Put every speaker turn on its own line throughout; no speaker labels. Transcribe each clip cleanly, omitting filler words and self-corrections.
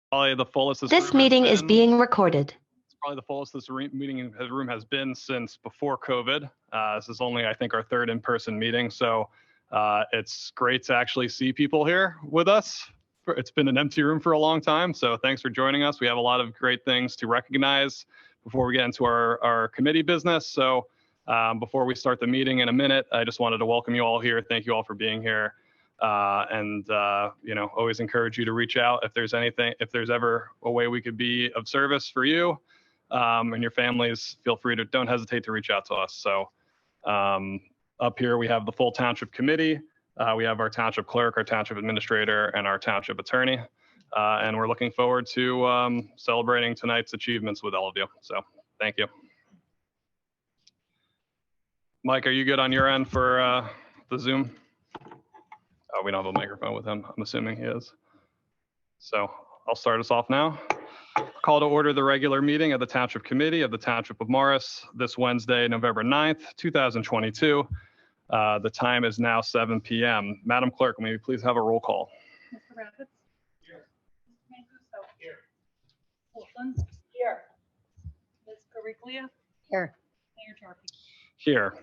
Probably the fullest
This meeting is being recorded.
It's probably the fullest this room has been since before COVID. This is only, I think, our third in-person meeting, so it's great to actually see people here with us. It's been an empty room for a long time, so thanks for joining us. We have a lot of great things to recognize before we get into our committee business. So before we start the meeting in a minute, I just wanted to welcome you all here. Thank you all for being here. Always encourage you to reach out if there's ever a way we could be of service for you and your families. Don't hesitate to reach out to us. So up here we have the full township committee. We have our township clerk, our township administrator, and our township attorney. And we're looking forward to celebrating tonight's achievements with all of you. So thank you. Mike, are you good on your end for the Zoom? Oh, we don't have a microphone with him. I'm assuming he is. So I'll start us off now. Call to order the regular meeting of the Township Committee of the Township of Morris this Wednesday, November 9th, 2022. The time is now 7 p.m. Madam Clerk, may we please have a roll call?
Mr. Ravitz? Here. Mr. Mancuso? Here. Woodland? Here. Ms. Guariglia?
Here.
Mayor Gyorfy?
Here.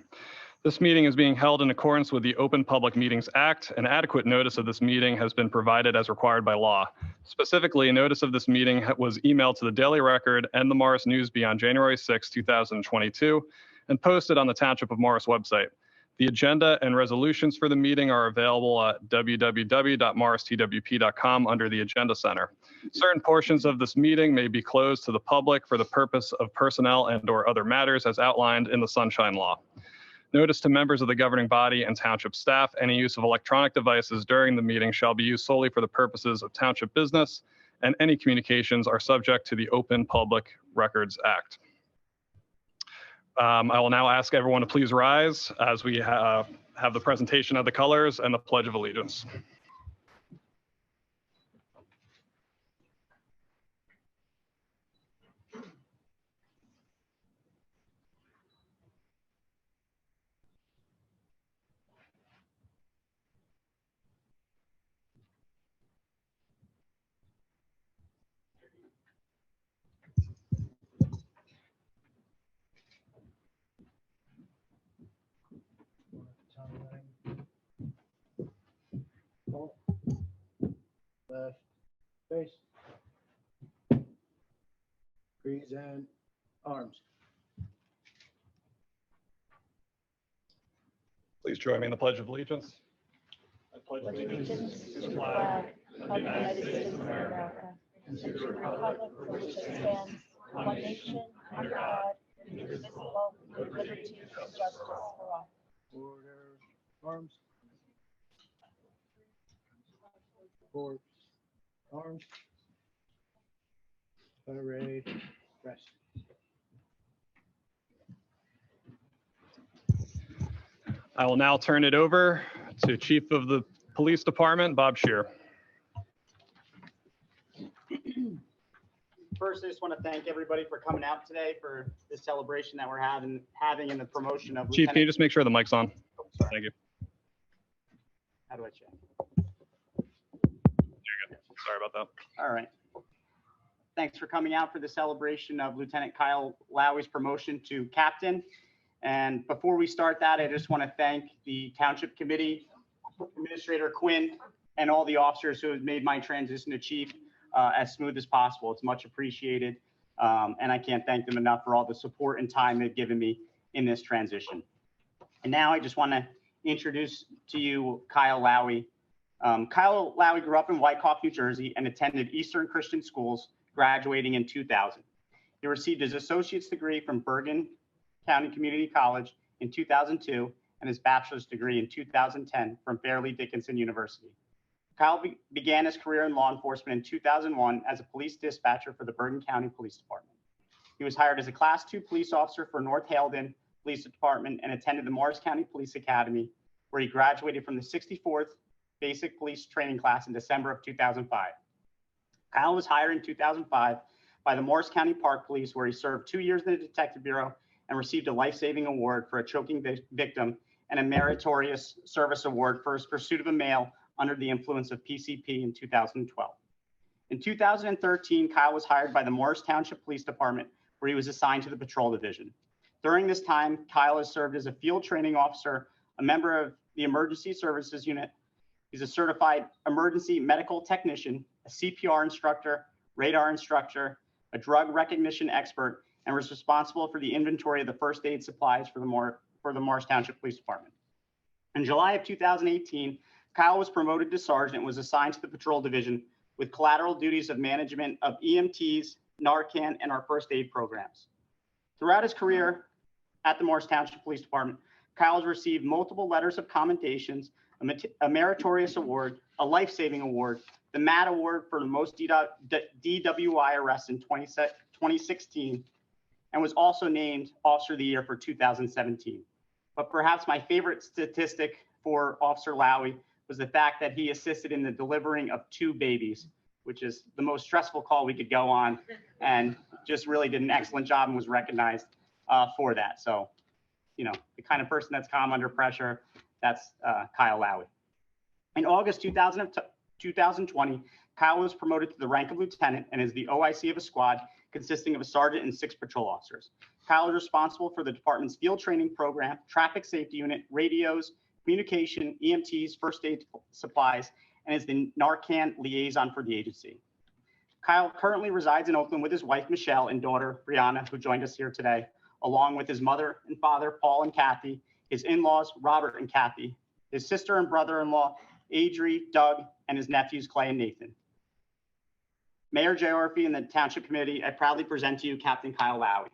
This meeting is being held in accordance with the Open Public Meetings Act, and adequate notice of this meeting has been provided as required by law. Specifically, notice of this meeting was emailed to the Daily Record and the Morris Newsbee on January 6, 2022, and posted on the Township of Morris website. The agenda and resolutions for the meeting are available at www.morristwp.com under the Agenda Center. Certain portions of this meeting may be closed to the public for the purpose of personnel and/or other matters as outlined in the Sunshine Law. Notice to members of the governing body and township staff, any use of electronic devices during the meeting shall be used solely for the purposes of township business, and any communications are subject to the Open Public Records Act. I will now ask everyone to please rise as we have the presentation of the colors and the Pledge of Allegiance.
Left face. Present arms.
Please join me in the Pledge of Allegiance.
I pledge allegiance to the flag of the United States of America and to the republic for which it stands, one nation, under God, indivisible, with liberty and justice for all.
Order. Arms. Forward. Arms. Parade. Rest.
I will now turn it over to Chief of the Police Department, Bob Scheer.
First, I just want to thank everybody for coming out today for this celebration that we're having in the promotion of
Chief, can you just make sure the mic's on?
Oh, sorry.
Thank you.
How do I check?
Sorry about that.
All right. Thanks for coming out for the celebration of Lieutenant Kyle Lowey's promotion to captain. And before we start that, I just want to thank the Township Committee, Administrator Quinn, and all the officers who have made my transition to chief as smooth as possible. It's much appreciated. And I can't thank them enough for all the support and time they've given me in this transition. And now I just want to introduce to you Kyle Lowey. Kyle Lowey grew up in Wyckoff, New Jersey, and attended Eastern Christian schools, graduating in 2000. He received his associate's degree from Bergen County Community College in 2002 and his bachelor's degree in 2010 from Fairleigh Dickinson University. Kyle began his career in law enforcement in 2001 as a police dispatcher for the Bergen County Police Department. He was hired as a Class 2 police officer for North Haledon Police Department and attended the Morris County Police Academy, where he graduated from the 64th Basic Police Training Class in December of 2005. Kyle was hired in 2005 by the Morris County Park Police, where he served 2 years in the Detective Bureau and received a life-saving award for a choking victim and a meritorious service award for his pursuit of a male under the influence of PCP in 2012. In 2013, Kyle was hired by the Morris Township Police Department, where he was assigned to the patrol division. During this time, Kyle has served as a field training officer, a member of the Emergency Services Unit. He's a certified emergency medical technician, a CPR instructor, radar instructor, a drug recognition expert, and was responsible for the inventory of the first aid supplies for the Morris Township Police Department. In July of 2018, Kyle was promoted to sergeant and was assigned to the patrol division with collateral duties of management of EMTs, Narcan, and our first aid programs. Throughout his career at the Morris Township Police Department, Kyle has received multiple letters of commendations, a meritorious award, a life-saving award, the MAD Award for the most DWI arrests in 2016, and was also named Officer of the Year for 2017. But perhaps my favorite statistic for Officer Lowy was the fact that he assisted in the delivering of 2 babies, which is the most stressful call we could go on, and just really did an excellent job and was recognized for that. So, you know, the kind of person that's calm under pressure, that's Kyle Lowy. In August 2020, Kyle was promoted to the rank of lieutenant and is the OIC of a squad consisting of a sergeant and 6 patrol officers. Kyle is responsible for the department's field training program, traffic safety unit, radios, communication, EMTs, first aid supplies, and is the Narcan liaison for the agency. Kyle currently resides in Oakland with his wife, Michelle, and daughter, Brianna, who joined us here today, along with his mother and father, Paul and Kathy, his in-laws, Robert and Kathy, his sister and brother-in-law, Adri, Doug, and his nephews, Clay and Nathan. Mayor Gyorfy and the Township Committee, I proudly present to you Captain Kyle Lowy.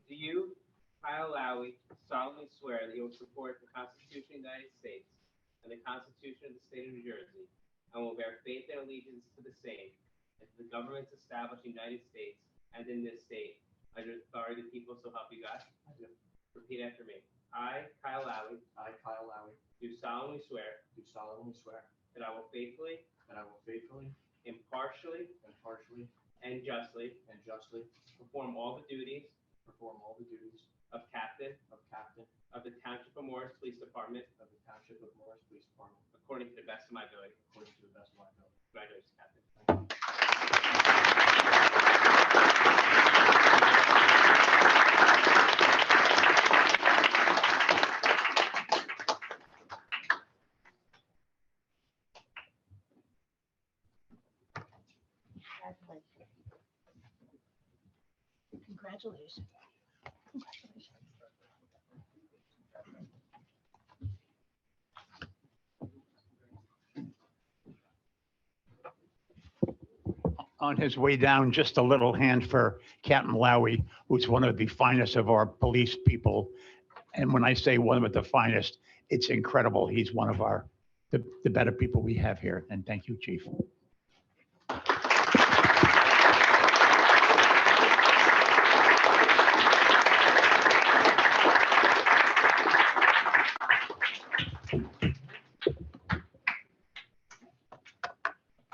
Do you, Kyle Lowy, solemnly swear that you will support the Constitution of the United States and the Constitution of the State of New Jersey, and will bear faith and allegiance to the same and to the governments established in the United States and in this state, under the authority of the people, so help you God? I do. Repeat after me. I, Kyle Lowy, do solemnly swear that I will faithfully, impartially, and justly perform all the duties of captain of the Township of Morris Police Department according to the best of my ability. Congratulations, Captain.
Congratulations.
On his way down, just a little hand for Captain Lowy, who's one of the finest of our police people. And when I say one of the finest, it's incredible. He's one of the better people we have here. And thank you, Chief.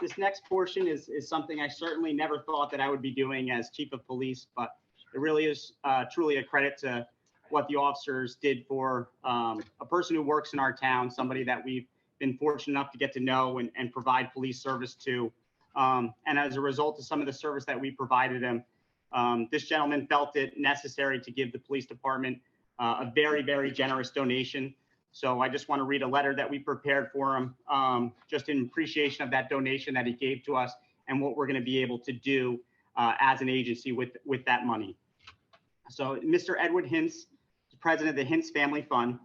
This next portion is something I certainly never thought that I would be doing as chief of police, but it really is truly a credit to what the officers did for a person who works in our town, somebody that we've been fortunate enough to get to know and provide police service to. And as a result of some of the service that we provided him, this gentleman felt it necessary to give the police department a very, very generous donation. So I just want to read a letter that we prepared for him, just in appreciation of that donation that he gave to us and what we're going to be able to do as an agency with that money. So Mr. Edward Hintz, president of the Hintz Family Fund.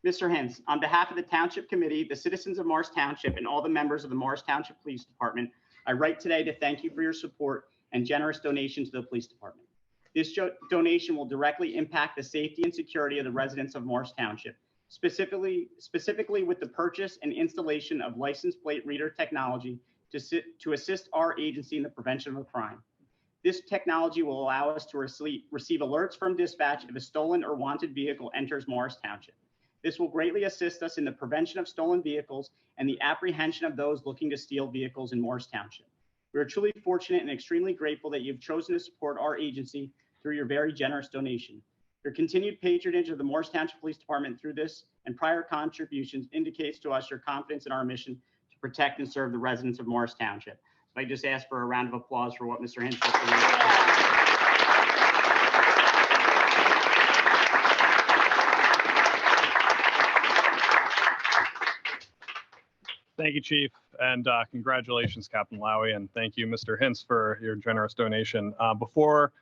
Mr. Hintz, on behalf of the Township Committee, the citizens of Morris Township, and all the members of the Morris Township Police Department, I write today to thank you for your support and generous donation to the police department. This donation will directly impact the safety and security of the residents of Morris Township, specifically with the purchase and installation of license plate reader technology to assist our agency in the prevention of crime. This technology will allow us to receive alerts from dispatch if a stolen or wanted vehicle enters Morris Township. This will greatly assist us in the prevention of stolen vehicles and the apprehension of those looking to steal vehicles in Morris Township. We are truly fortunate and extremely grateful that you've chosen to support our agency through your very generous donation. Your continued patronage of the Morris Township Police Department through this and prior contributions indicates to us your confidence in our mission to protect and serve the residents of Morris Township. So I just ask for a round of applause for what Mr. Hinch has done.
Thank you, Chief, and congratulations, Captain Lowy, and thank you, Mr. Hintz, for your generous donation. Before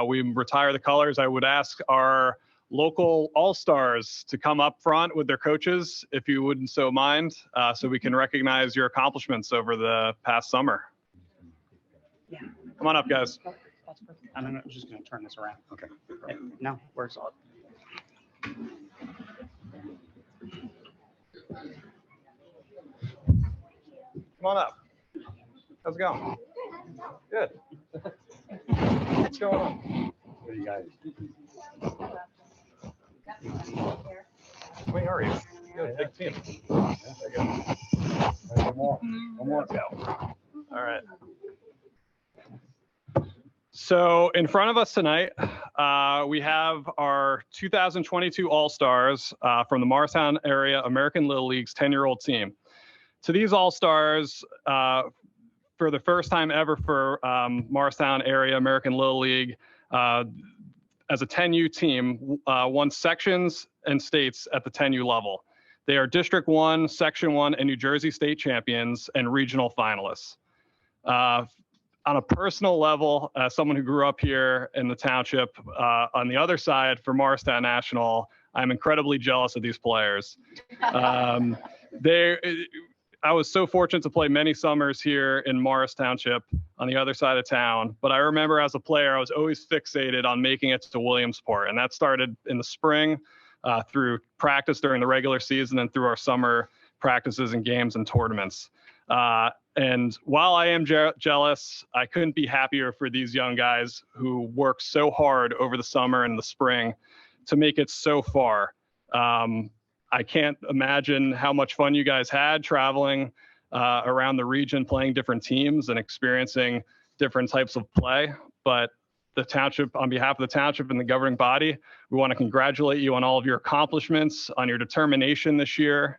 we retire the colors, I would ask our local all-stars to come up front with their coaches, if you wouldn't so mind, so we can recognize your accomplishments over the past summer.
Yeah.
Come on up, guys.
I'm just going to turn this around. Okay. No, where's all?
Come on up. How's it going? Good. What's going on?
What do you guys?
Where are you? You got a big team.
One more.
Let's go. All right. So in front of us tonight, we have our 2022 All-Stars from the Morristown Area American Little League's 10-year-old team. To these All-Stars, for the first time ever for Morristown Area American Little League, as a 10U team, won sections and states at the 10U level. They are District 1, Section 1, and New Jersey state champions and regional finalists. On a personal level, as someone who grew up here in the township, on the other side for Morristown National, I'm incredibly jealous of these players. I was so fortunate to play many summers here in Morris Township on the other side of town. But I remember as a player, I was always fixated on making it to Williamsport. And that started in the spring through practice during the regular season and through our summer practices and games and tournaments. And while I am jealous, I couldn't be happier for these young guys who worked so hard over the summer and the spring to make it so far. I can't imagine how much fun you guys had traveling around the region, playing different teams and experiencing different types of play. But the township, on behalf of the township and the governing body, we want to congratulate you on all of your accomplishments, on your determination this year.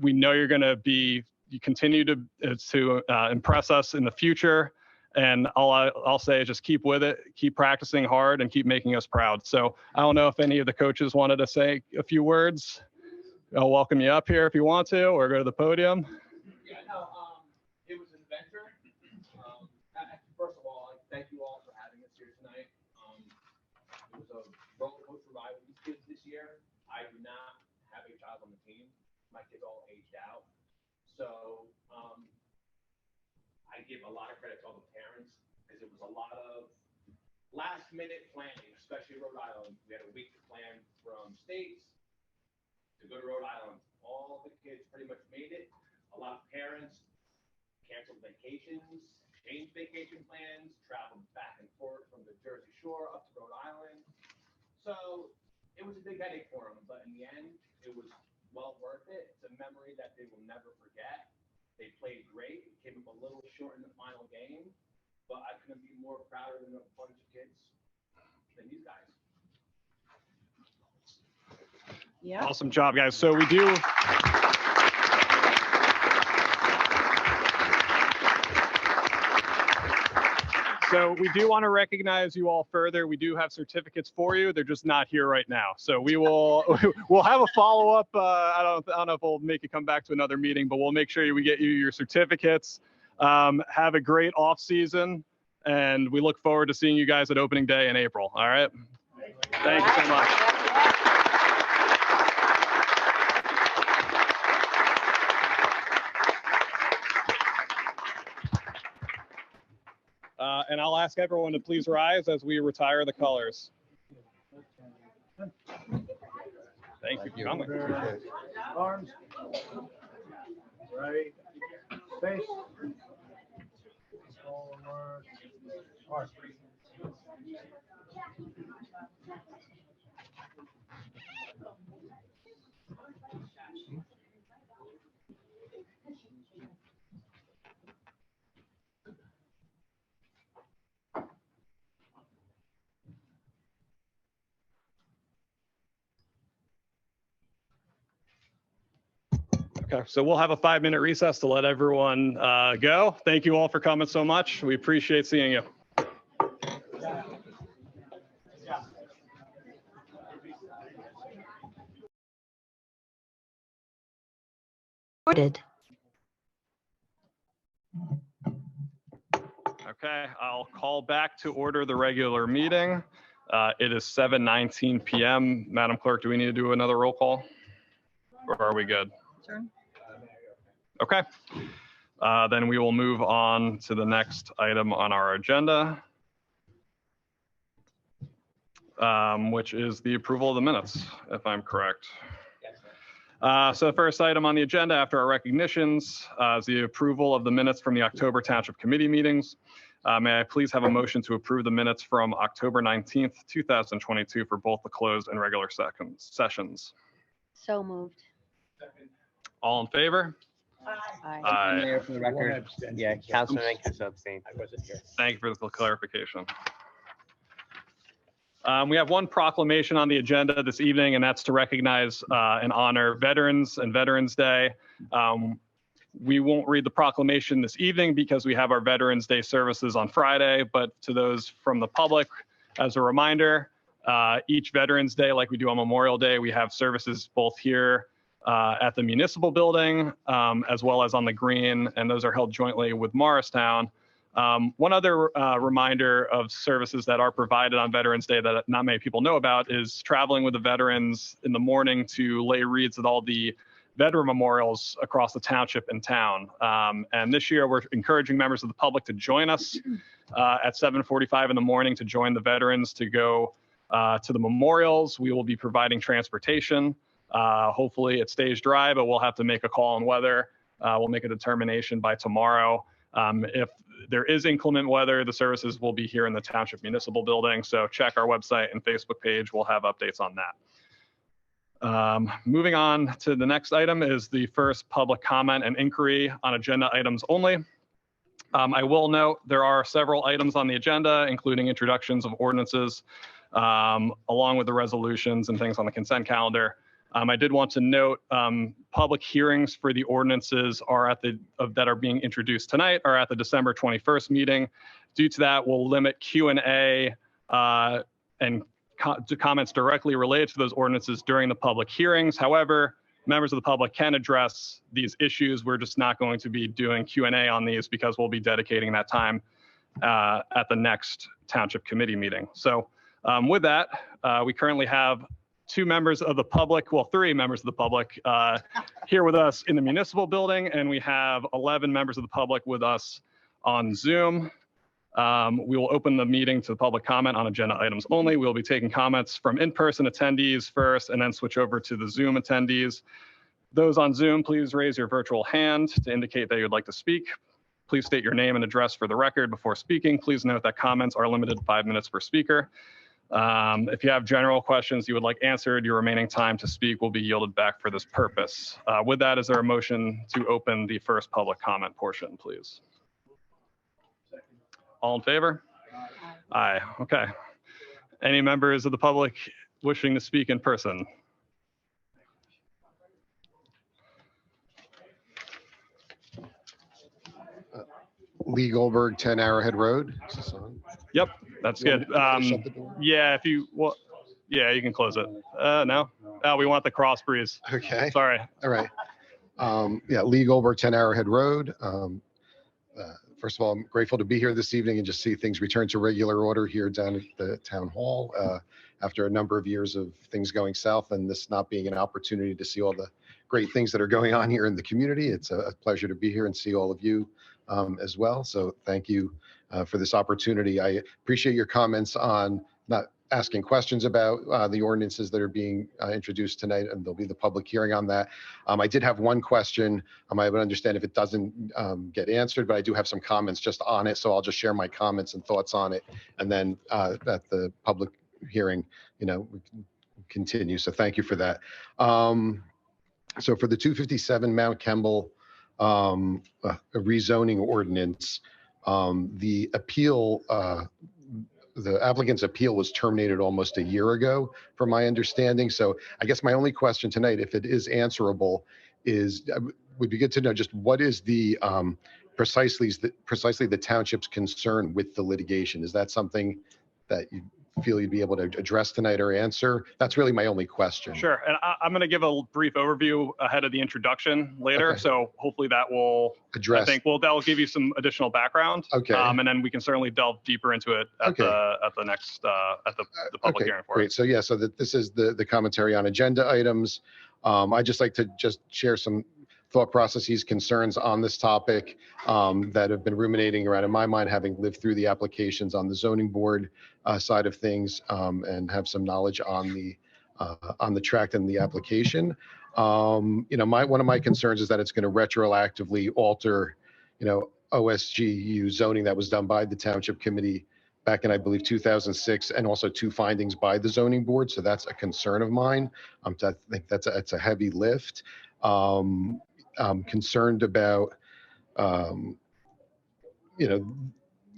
We know you're going to you continue to impress us in the future. And all I'll say is just keep with it, keep practicing hard, and keep making us proud. So I don't know if any of the coaches wanted to say a few words. I'll welcome you up here if you want to, or go to the podium.
Yeah, no, it was an adventure. First of all, thank you all for having us here tonight. It was a roller coaster ride with these kids this year. I do not have a child on the team. My kids all aged out. So I give a lot of credit to all the parents because it was a lot of last minute planning, especially Rhode Island. We had a week to plan from states to go to Rhode Island. All the kids pretty much made it. A lot of parents canceled vacations, changed vacation plans, traveled back and forth from the Jersey Shore up to Rhode Island. So it was a big headache for them, but in the end, it was well worth it. It's a memory that they will never forget. They played great. It came up a little short in the final game, but I couldn't be more prouder than a bunch of kids than these guys.
Yeah. Awesome job, guys. So we do. So we do want to recognize you all further. We do have certificates for you. They're just not here right now. So we'll have a follow-up. I don't know if we'll make you come back to another meeting, but we'll make sure we get you your certificates. Have a great off season, and we look forward to seeing you guys at opening day in April. All right. Thank you so much. And I'll ask everyone to please rise as we retire the colors. Thank you for coming.
Arms. Right. Face. Forward. Arms.
Okay, so we'll have a 5-minute recess to let everyone go. Thank you all for coming so much. We appreciate seeing you.
Recorded.
Okay, I'll call back to order the regular meeting. It is 7:19 p.m. Madam Clerk, do we need to do another roll call? Or are we good?
Sure.
Okay, then we will move on to the next item on our agenda, which is the approval of the minutes, if I'm correct. So the first item on the agenda after our recognitions is the approval of the minutes from the October Township Committee meetings. May I please have a motion to approve the minutes from October 19th, 2022 for both the closed and regular sessions?
So moved.
All in favor?
Aye.
Aye.
Mayor, for the record, yeah, Councilman Mancuso abstained.
I wasn't here.
Thank you for the clarification. We have one proclamation on the agenda this evening, and that's to recognize and honor veterans and Veterans Day. We won't read the proclamation this evening because we have our Veterans Day services on Friday, but to those from the public, as a reminder, each Veterans Day, like we do on Memorial Day, we have services both here at the municipal building as well as on the green, and those are held jointly with Morristown. One other reminder of services that are provided on Veterans Day that not many people know about is traveling with the veterans in the morning to lay wreaths at all the veteran memorials across the township and town. And this year we're encouraging members of the public to join us at 7:45 in the morning to join the veterans to go to the memorials. We will be providing transportation. Hopefully it stays dry, but we'll have to make a call on weather. We'll make a determination by tomorrow. If there is inclement weather, the services will be here in the Township Municipal Building. So check our website and Facebook page. We'll have updates on that. Moving on to the next item is the first public comment and inquiry on agenda items only. I will note there are several items on the agenda, including introductions of ordinances, along with the resolutions and things on the consent calendar. I did want to note public hearings for the ordinances are that are being introduced tonight are at the December 21st meeting. Due to that, we'll limit Q&A and comments directly related to those ordinances during the public hearings. However, members of the public can address these issues. We're just not going to be doing Q&A on these because we'll be dedicating that time at the next Township Committee meeting. So with that, we currently have three members of the public here with us in the municipal building, and we have 11 members of the public with us on Zoom. We will open the meeting to public comment on agenda items only. We'll be taking comments from in-person attendees first and then switch over to the Zoom attendees. Those on Zoom, please raise your virtual hand to indicate that you'd like to speak. Please state your name and address for the record before speaking. Please note that comments are limited to 5 minutes per speaker. If you have general questions you would like answered, your remaining time to speak will be yielded back for this purpose. With that, is there a motion to open the first public comment portion, please? All in favor? Aye. Okay. Any members of the public wishing to speak in person?
Lee Goldberg, 10 Arrowhead Road. Is this on?
Yep, that's good.
Shut the door?
Yeah, if you, well, yeah, you can close it. No? Oh, we want the cross breeze.
Okay.
Sorry.
All right. Yeah, Lee Goldberg, 10 Arrowhead Road. First of all, I'm grateful to be here this evening and just see things return to regular order here down at the town hall after a number of years of things going south, and this not being an opportunity to see all the great things that are going on here in the community. It's a pleasure to be here and see all of you as well. So thank you for this opportunity. I appreciate your comments on not asking questions about the ordinances that are being introduced tonight, and there'll be the public hearing on that. I did have one question. I would understand if it doesn't get answered, but I do have some comments just on it. So I'll just share my comments and thoughts on it. And then at the public hearing, we can continue. So thank you for that. So for the 257 Mount Kemble rezoning ordinance, the appeal, the applicant's appeal was terminated almost a year ago, from my understanding. So I guess my only question tonight, if it is answerable, is, would be good to know just what is the precisely the township's concern with the litigation? Is that something that you feel you'd be able to address tonight or answer? That's really my only question.
Sure, and I'm going to give a brief overview ahead of the introduction later,
Okay.
So hopefully that will
Address.
I think that'll give you some additional background.
Okay.
And then we can we delve deeper into it at
Okay.
the next the public
Okay,
hearing for
great.
it.
So yeah, so that this is the commentary on agenda items. I'd just like to just share some thought processes, concerns on this topic that have been ruminating around in my mind, having lived through the applications on the zoning board side of things, and have some knowledge on the tract and the application. You know, one of my concerns is that it's going to retroactively alter, you know, OSGU zoning that was done by the Township Committee back in, I believe, 2006, and also 2 findings by the zoning board. So that's a concern of mine. I think that's a heavy lift. I'm concerned about, you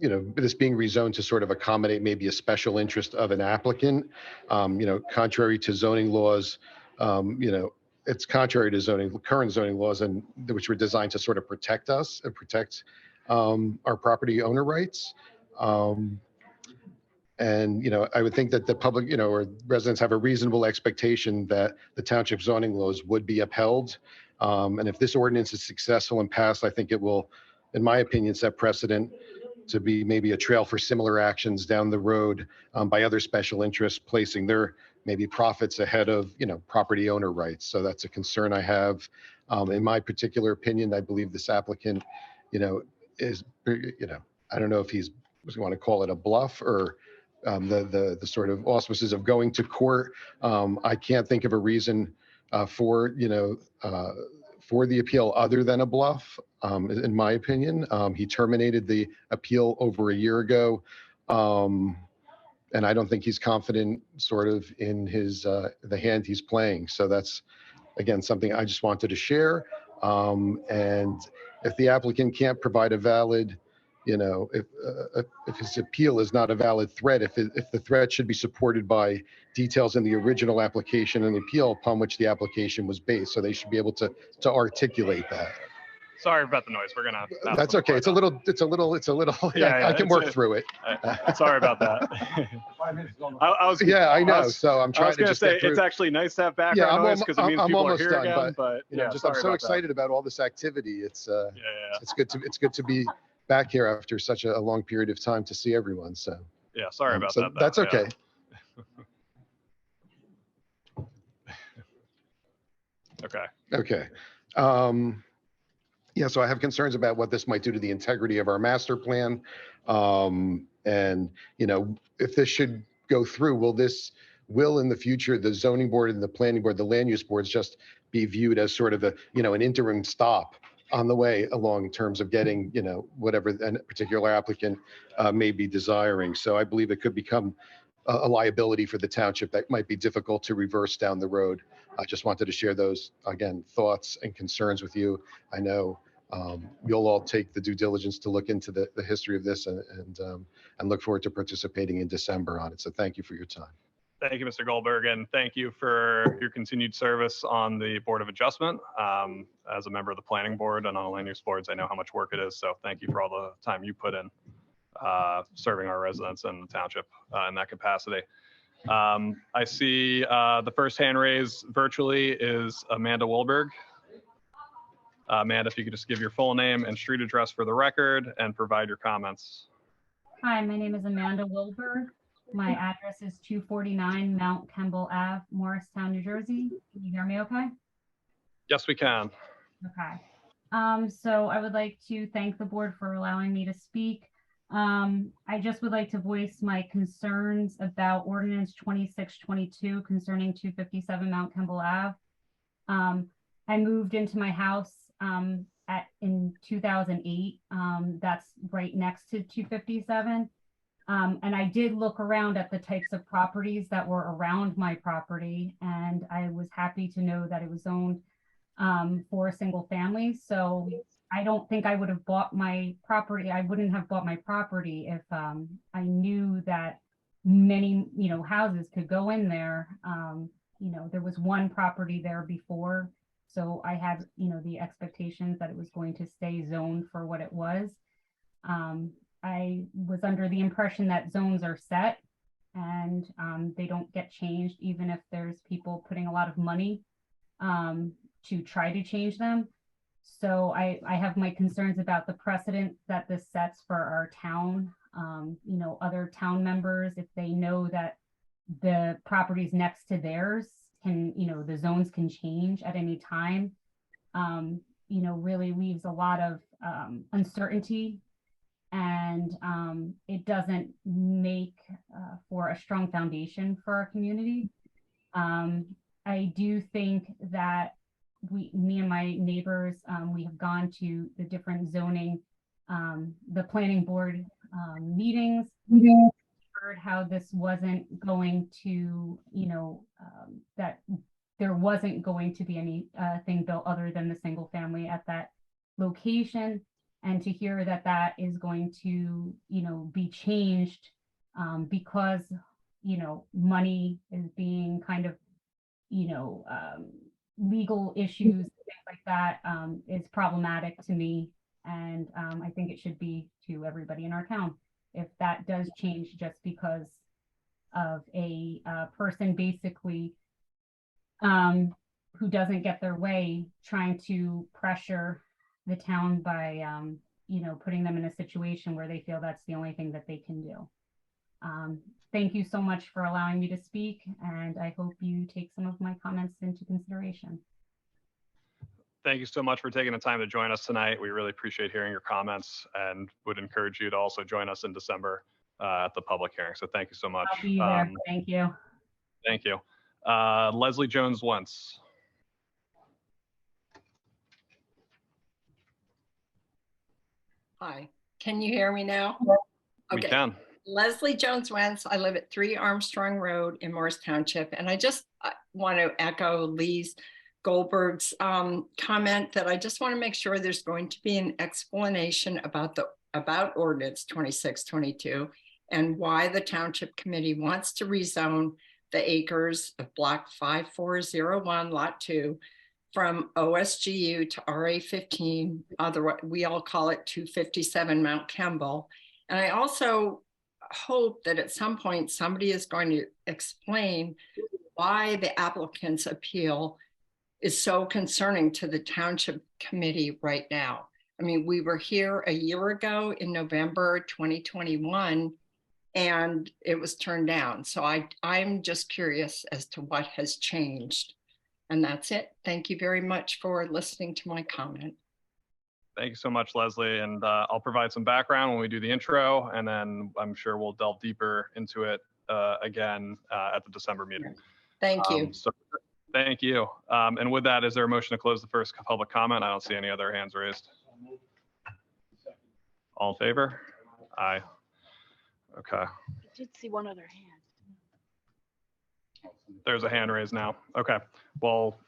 know, this being rezoned to sort of accommodate maybe a special interest of an applicant. You know, contrary to zoning laws, you know, it's contrary to current zoning laws, and which were designed to sort of protect us and protect our property owner rights. And, you know, I would think that the public, you know, or residents have a reasonable expectation that the township zoning laws would be upheld. And if this ordinance is successful and passed, I think it will, in my opinion, set precedent to be maybe a trail for similar actions down the road by other special interests, placing their maybe profits ahead of, you know, property owner rights. So that's a concern I have. In my particular opinion, I believe this applicant, you know, is, you know, I don't know if he's, you want to call it a bluff or the sort of auspices of going to court. I can't think of a reason for, you know, for the appeal other than a bluff, in my opinion. He terminated the appeal over a year ago. And I don't think he's confident sort of in his, the hand he's playing. So that's, again, something I just wanted to share. And if the applicant can't provide a valid, you know, if his appeal is not a valid threat, if the threat should be supported by details in the original application and the appeal upon which the application was based, so they should be able to articulate that.
Sorry about the noise. We're gonna.
That's okay. It's a little.
Yeah,
I can work through it.
Sorry about that.
5 minutes is almost.
I was.
Yeah, I know.
was-
So I'm
I
trying
was
to
gonna
just
say
get through.
it's actually nice to have
Yeah,
background noise because it means
I'm
people are
almost
here
done,
again. But
you know,
yeah,
just
sorry
I'm so
about that.
excited about all this activity. It's
Yeah.
it's good to be back here after such a long period of time to see everyone. So
Yeah. Sorry about
so
that. though.
that's
Yeah.
okay.
Okay.
Okay. Yeah, so I have concerns about what this might do to the integrity of our master plan. And, you know, if this should go through, will in the future, the zoning board and the planning board, the land use boards just be viewed as sort of a, you know, an interim stop on the way along in terms of getting, you know, whatever a particular applicant may be desiring. So I believe it could become a liability for the township that might be difficult to reverse down the road. I just wanted to share those, again, thoughts and concerns with you. I know you'll all take the due diligence to look into the history of this and look forward to participating in December on it. So thank you for your time.
Thank you, Mr. Goldberg, and thank you for your continued service on the Board of Adjustment. As a member of the Planning Board and on land use boards, I know how much work it is. So thank you for all the time you put in serving our residents in the township in that capacity. I see the first hand raised virtually is Amanda Wolberg. Amanda, if you could just give your full name and street address for the record and provide your comments.
Hi, my name is Amanda Wilberg. My address is 249 Mount Kemble Ave, Morristown, New Jersey. Can you hear me okay?
Yes, we can.
Okay. So I would like to thank the board for allowing me to speak. I just would like to voice my concerns about Ordinance 2622 concerning 257 Mount Kemble Ave. I moved into my house in 2008. That's right next to 257. And I did look around at the types of properties that were around my property, and I was happy to know that it was owned for a single family. So I don't think I would have bought my property. I wouldn't have bought my property if I knew that many, you know, houses could go in there. You know, there was one property there before. So I had, the expectations that it was going to stay zoned for what it was. I was under the impression that zones are set and they don't get changed, even if there's people putting a lot of money to try to change them. So I have my concerns about the precedent that this sets for our town. Other town members, if they know that the properties next to theirs can, the zones can change at any time, really leaves a lot of uncertainty, and it doesn't make for a strong foundation for our community. I do think that me and my neighbors, we have gone to the different zoning, the planning board meetings, heard how this wasn't going to, that there wasn't going to be anything built other than the single family at that location. And to hear that that is going to, be changed because, money is being kind of, legal issues, things like that, is problematic to me. And I think it should be to everybody in our town. If that does change just because of a person basically who doesn't get their way, trying to pressure the town by, putting them in a situation where they feel that's the only thing that they can do. Thank you so much for allowing me to speak, and I hope you take some of my comments into consideration.
Thank you so much for taking the time to join us tonight. We really appreciate hearing your comments and would encourage you to also join us in December at the public hearing. So thank you so much.
I'll be there. Thank you.
Thank you. Leslie Jones Wentz.
Hi, can you hear me now?
We can.
Leslie Jones Wentz. I live at 3 Armstrong Road in Morris Township. And I just want to echo Lee's Goldberg's comment that I just want to make sure there's going to be an explanation about ordinance 2622 and why the Township Committee wants to rezone the acres of block 5401 lot 2 from OSGU to RA15, otherwise we all call it 257 Mount Kemble. And I also hope that at some point somebody is going to explain why the applicant's appeal is so concerning to the Township Committee right now. I mean, we were here a year ago in November 2021 and it was turned down. So I'm just curious as to what has changed. And that's it. Thank you very much for listening to my comment.
Thank you so much, Leslie. And I'll provide some background when we do the intro, and then I'm sure we'll delve deeper into it again at the December meeting.
Thank you.
Thank you. And with that, is there a motion to close the first public comment? I don't see any other hands raised. All in favor? Aye. Okay.
I did see one other hand.
There's a hand raised now. Okay. Well,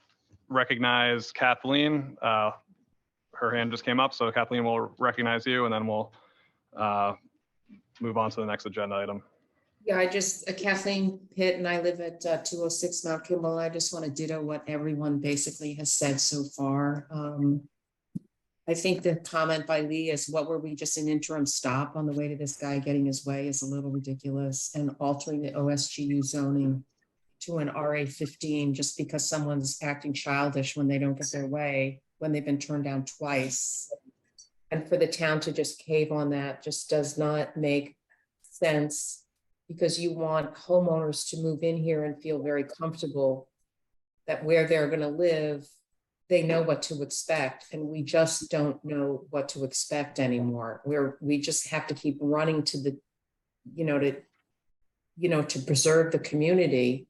recognize Kathleen. Her hand just came up, so Kathleen will recognize you, and then we'll move on to the next agenda item.
Yeah, I just, Kathleen Pitt, and I live at 206 Mount Kimball. I just want to ditto what everyone basically has said so far. I think the comment by Lee is, what were we, just an interim stop on the way to this guy getting his way, is a little ridiculous, and altering the OSGU zoning to an RA15 just because someone's acting childish when they don't get their way, when they've been turned down twice. And for the town to just cave on that just does not make sense, because you want homeowners to move in here and feel very comfortable that where they're going to live, they know what to expect. And we just don't know what to expect anymore. We just have to keep running to the, to preserve the community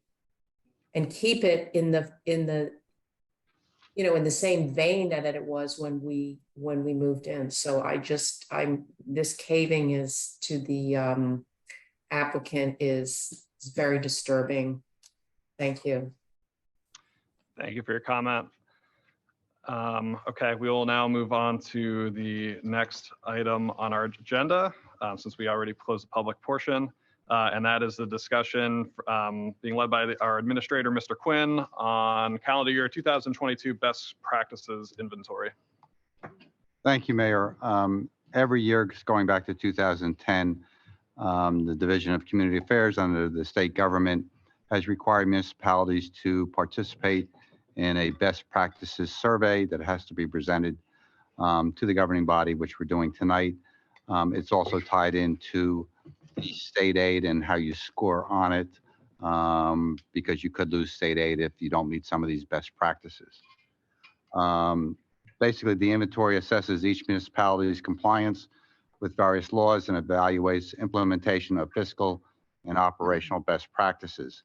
and keep it in the same vein that it was when we moved in. So this caving is to the applicant is very disturbing. Thank you.
Thank you for your comment. Okay, we will now move on to the next item on our agenda. Since we already closed the public portion, And that is the discussion being led by our administrator, Mr. Quinn, on calendar year 2022 best practices inventory.
Thank you, Mayor. Every year, going back to 2010, the Division of Community Affairs under the state government has required municipalities to participate in a best practices survey that has to be presented to the governing body, which we're doing tonight. It's also tied into the state aid and how you score on it, because you could lose state aid if you don't meet some of these best practices. Basically, the inventory assesses each municipality's compliance with various laws and evaluates implementation of fiscal and operational best practices.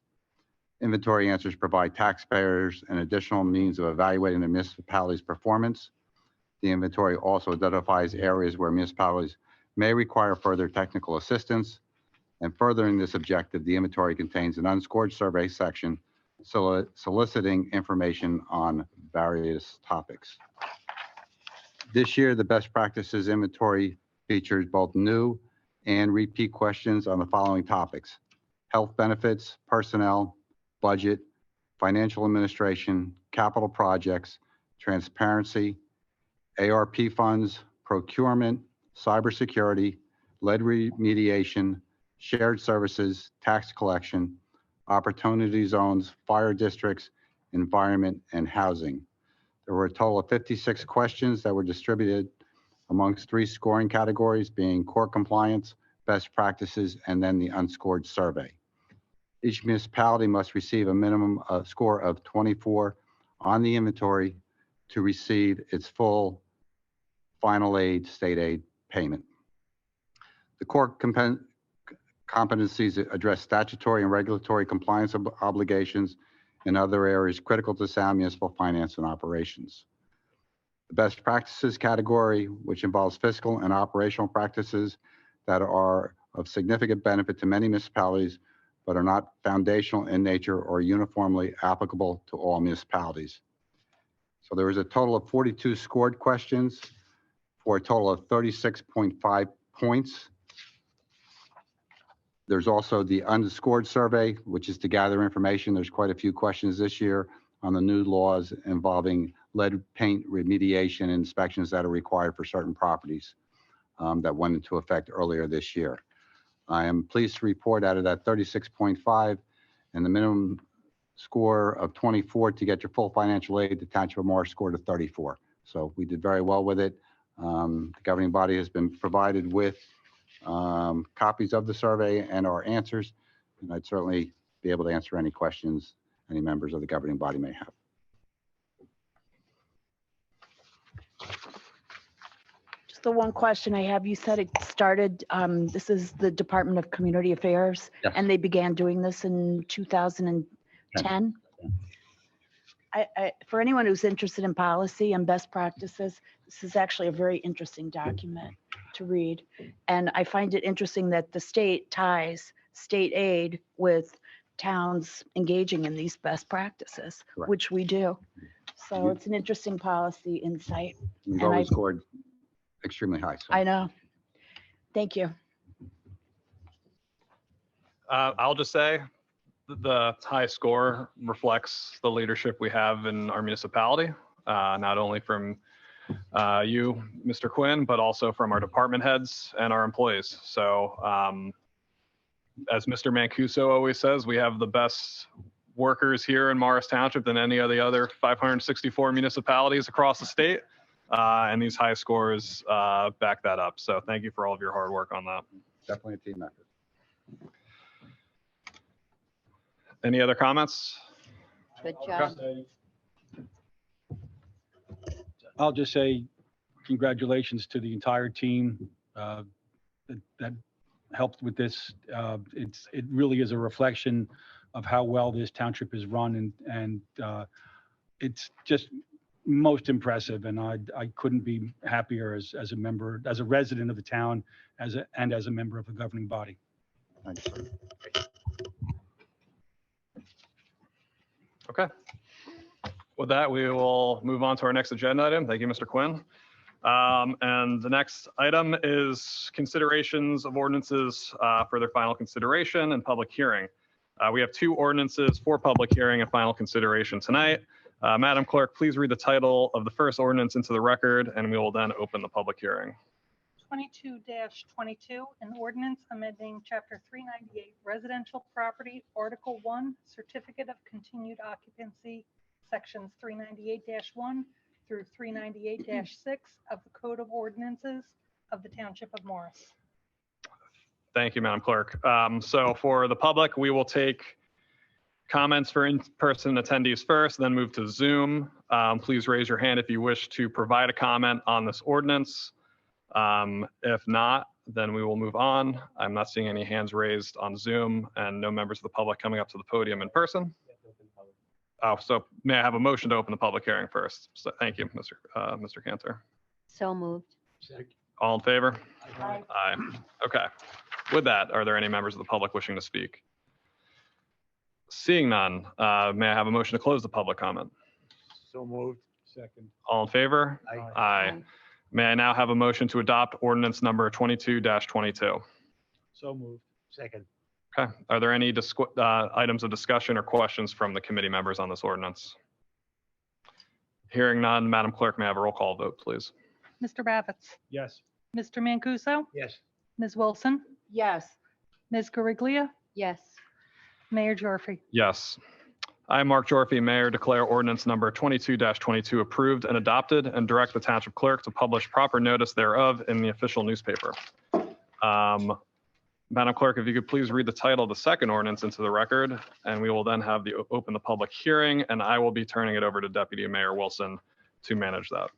Inventory answers provide taxpayers an additional means of evaluating the municipality's performance. The inventory also identifies areas where municipalities may require further technical assistance. And furthering this objective, the inventory contains an unscored survey section soliciting information on various topics. This year, the best practices inventory features both new and repeat questions on the following topics: health benefits, personnel, budget, financial administration, capital projects, transparency, ARP funds, procurement, cybersecurity, lead remediation, shared services, tax collection, opportunity zones, fire districts, environment, and housing. There were a total of 56 questions that were distributed amongst 3 scoring categories, being core compliance, best practices, and then the unscored survey. Each municipality must receive a minimum score of 24 on the inventory to receive its full final aid, state aid payment. The core competencies address statutory and regulatory compliance obligations and other areas critical to sound municipal finance and operations. The best practices category, which involves fiscal and operational practices that are of significant benefit to many municipalities, but are not foundational in nature or uniformly applicable to all municipalities. So there was a total of 42 scored questions for a total of 36.5 points. There's also the unscored survey, which is to gather information. There's quite a few questions this year on the new laws involving lead paint remediation and inspections that are required for certain properties that went into effect earlier this year. I am pleased to report out of that 36.5 and the minimum score of 24 to get your full financial aid, the Township of Morris scored a 34. So we did very well with it. The governing body has been provided with copies of the survey and our answers, and I'd certainly be able to answer any questions any members of the governing body may have.
Just the one question I have, you said it started, this is the Department of Community Affairs,
Yes.
and they began doing this in 2010? For anyone who's interested in policy and best practices, this is actually a very interesting document to read. And I find it interesting that the state ties state aid with towns engaging in these best practices,
Correct.
which we do. So it's an interesting policy insight.
We've
And
always scored extremely high. So.
I know. Thank you.
I'll just say the high score reflects the leadership we have in our municipality, not only from you, Mr. Quinn, but also from our department heads and our employees. So as Mr. Mancuso always says, we have the best workers here in Morris Township than any of the other 564 municipalities across the state. And these high scores back that up. So thank you for all of your hard work on that.
Definitely a team effort.
Any other comments?
Good job.
I'll just say congratulations to the entire team that helped with this. It really is a reflection of how well this township is run, and it's just most impressive. And I couldn't be happier as a member, as a resident of the town, and as a member of the governing body.
Thanks, sir.
Okay. With that, we will move on to our next agenda item. Thank you, Mr. Quinn. And the next item is considerations of ordinances for their final consideration and public hearing. We have 2 ordinances for public hearing and final consideration tonight. Madam Clerk, please read the title of the first ordinance into the record, and we will then open the public hearing.
22-22, an ordinance amending Chapter 398 Residential Property, Article 1, Certificate of Continued Occupancy, Sections 398-1 through 398-6 of the Code of Ordinances of the Township of Morris.
Thank you, Madam Clerk. So for the public, we will take comments for in-person attendees first, then move to Zoom. Please raise your hand if you wish to provide a comment on this ordinance. If not, then we will move on. I'm not seeing any hands raised on Zoom and no members of the public coming up to the podium in person. Oh, so may I have a motion to open the public hearing first? So thank you, Mr. Cantor.
So moved.
All in favor?
Aye.
Aye. Okay. With that, are there any members of the public wishing to speak? Seeing none, may I have a motion to close the public comment?
So moved. Second.
All in favor?
Aye.
Aye. May I now have a motion to adopt ordinance number 22-22?
So moved. Second.
Okay. Are there any items of discussion or questions from the committee members on this ordinance? Hearing none, Madam Clerk, may I have a roll call vote, please?
Mr. Ravitz,
Yes.
Mr. Mancuso,
Yes.
Ms. Wilson,
Yes.
Ms. Guariglia,
Yes.
Mayor Gyorfy.
Yes. I, Mark Gyorfy, Mayor, declare ordinance number 22-22 approved and adopted and direct the Township Clerk to publish proper notice thereof in the official newspaper. Madam Clerk, if you could please read the title of the second ordinance into the record, and we will then have open the public hearing, and I will be turning it over to Deputy Mayor Wilson to manage that.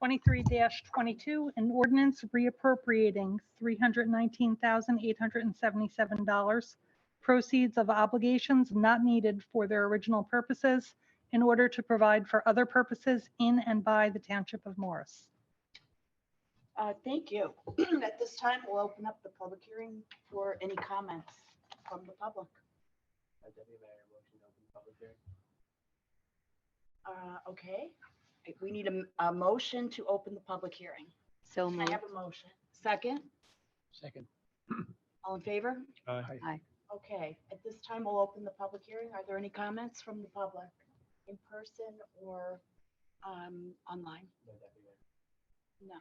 23-22, an ordinance reappropriating $319,877 proceeds of obligations not needed for their original purposes in order to provide for other purposes in and by the Township of Morris.
Thank you. At this time, we'll open up the public hearing for any comments from the public. Okay, we need a motion to open the public hearing.
So
Can I
moved.
have a motion? Second,
Second.
all in favor?
Aye.
Aye.
Okay, at this time, we'll open the public hearing. Are there any comments from the public in person or online? No.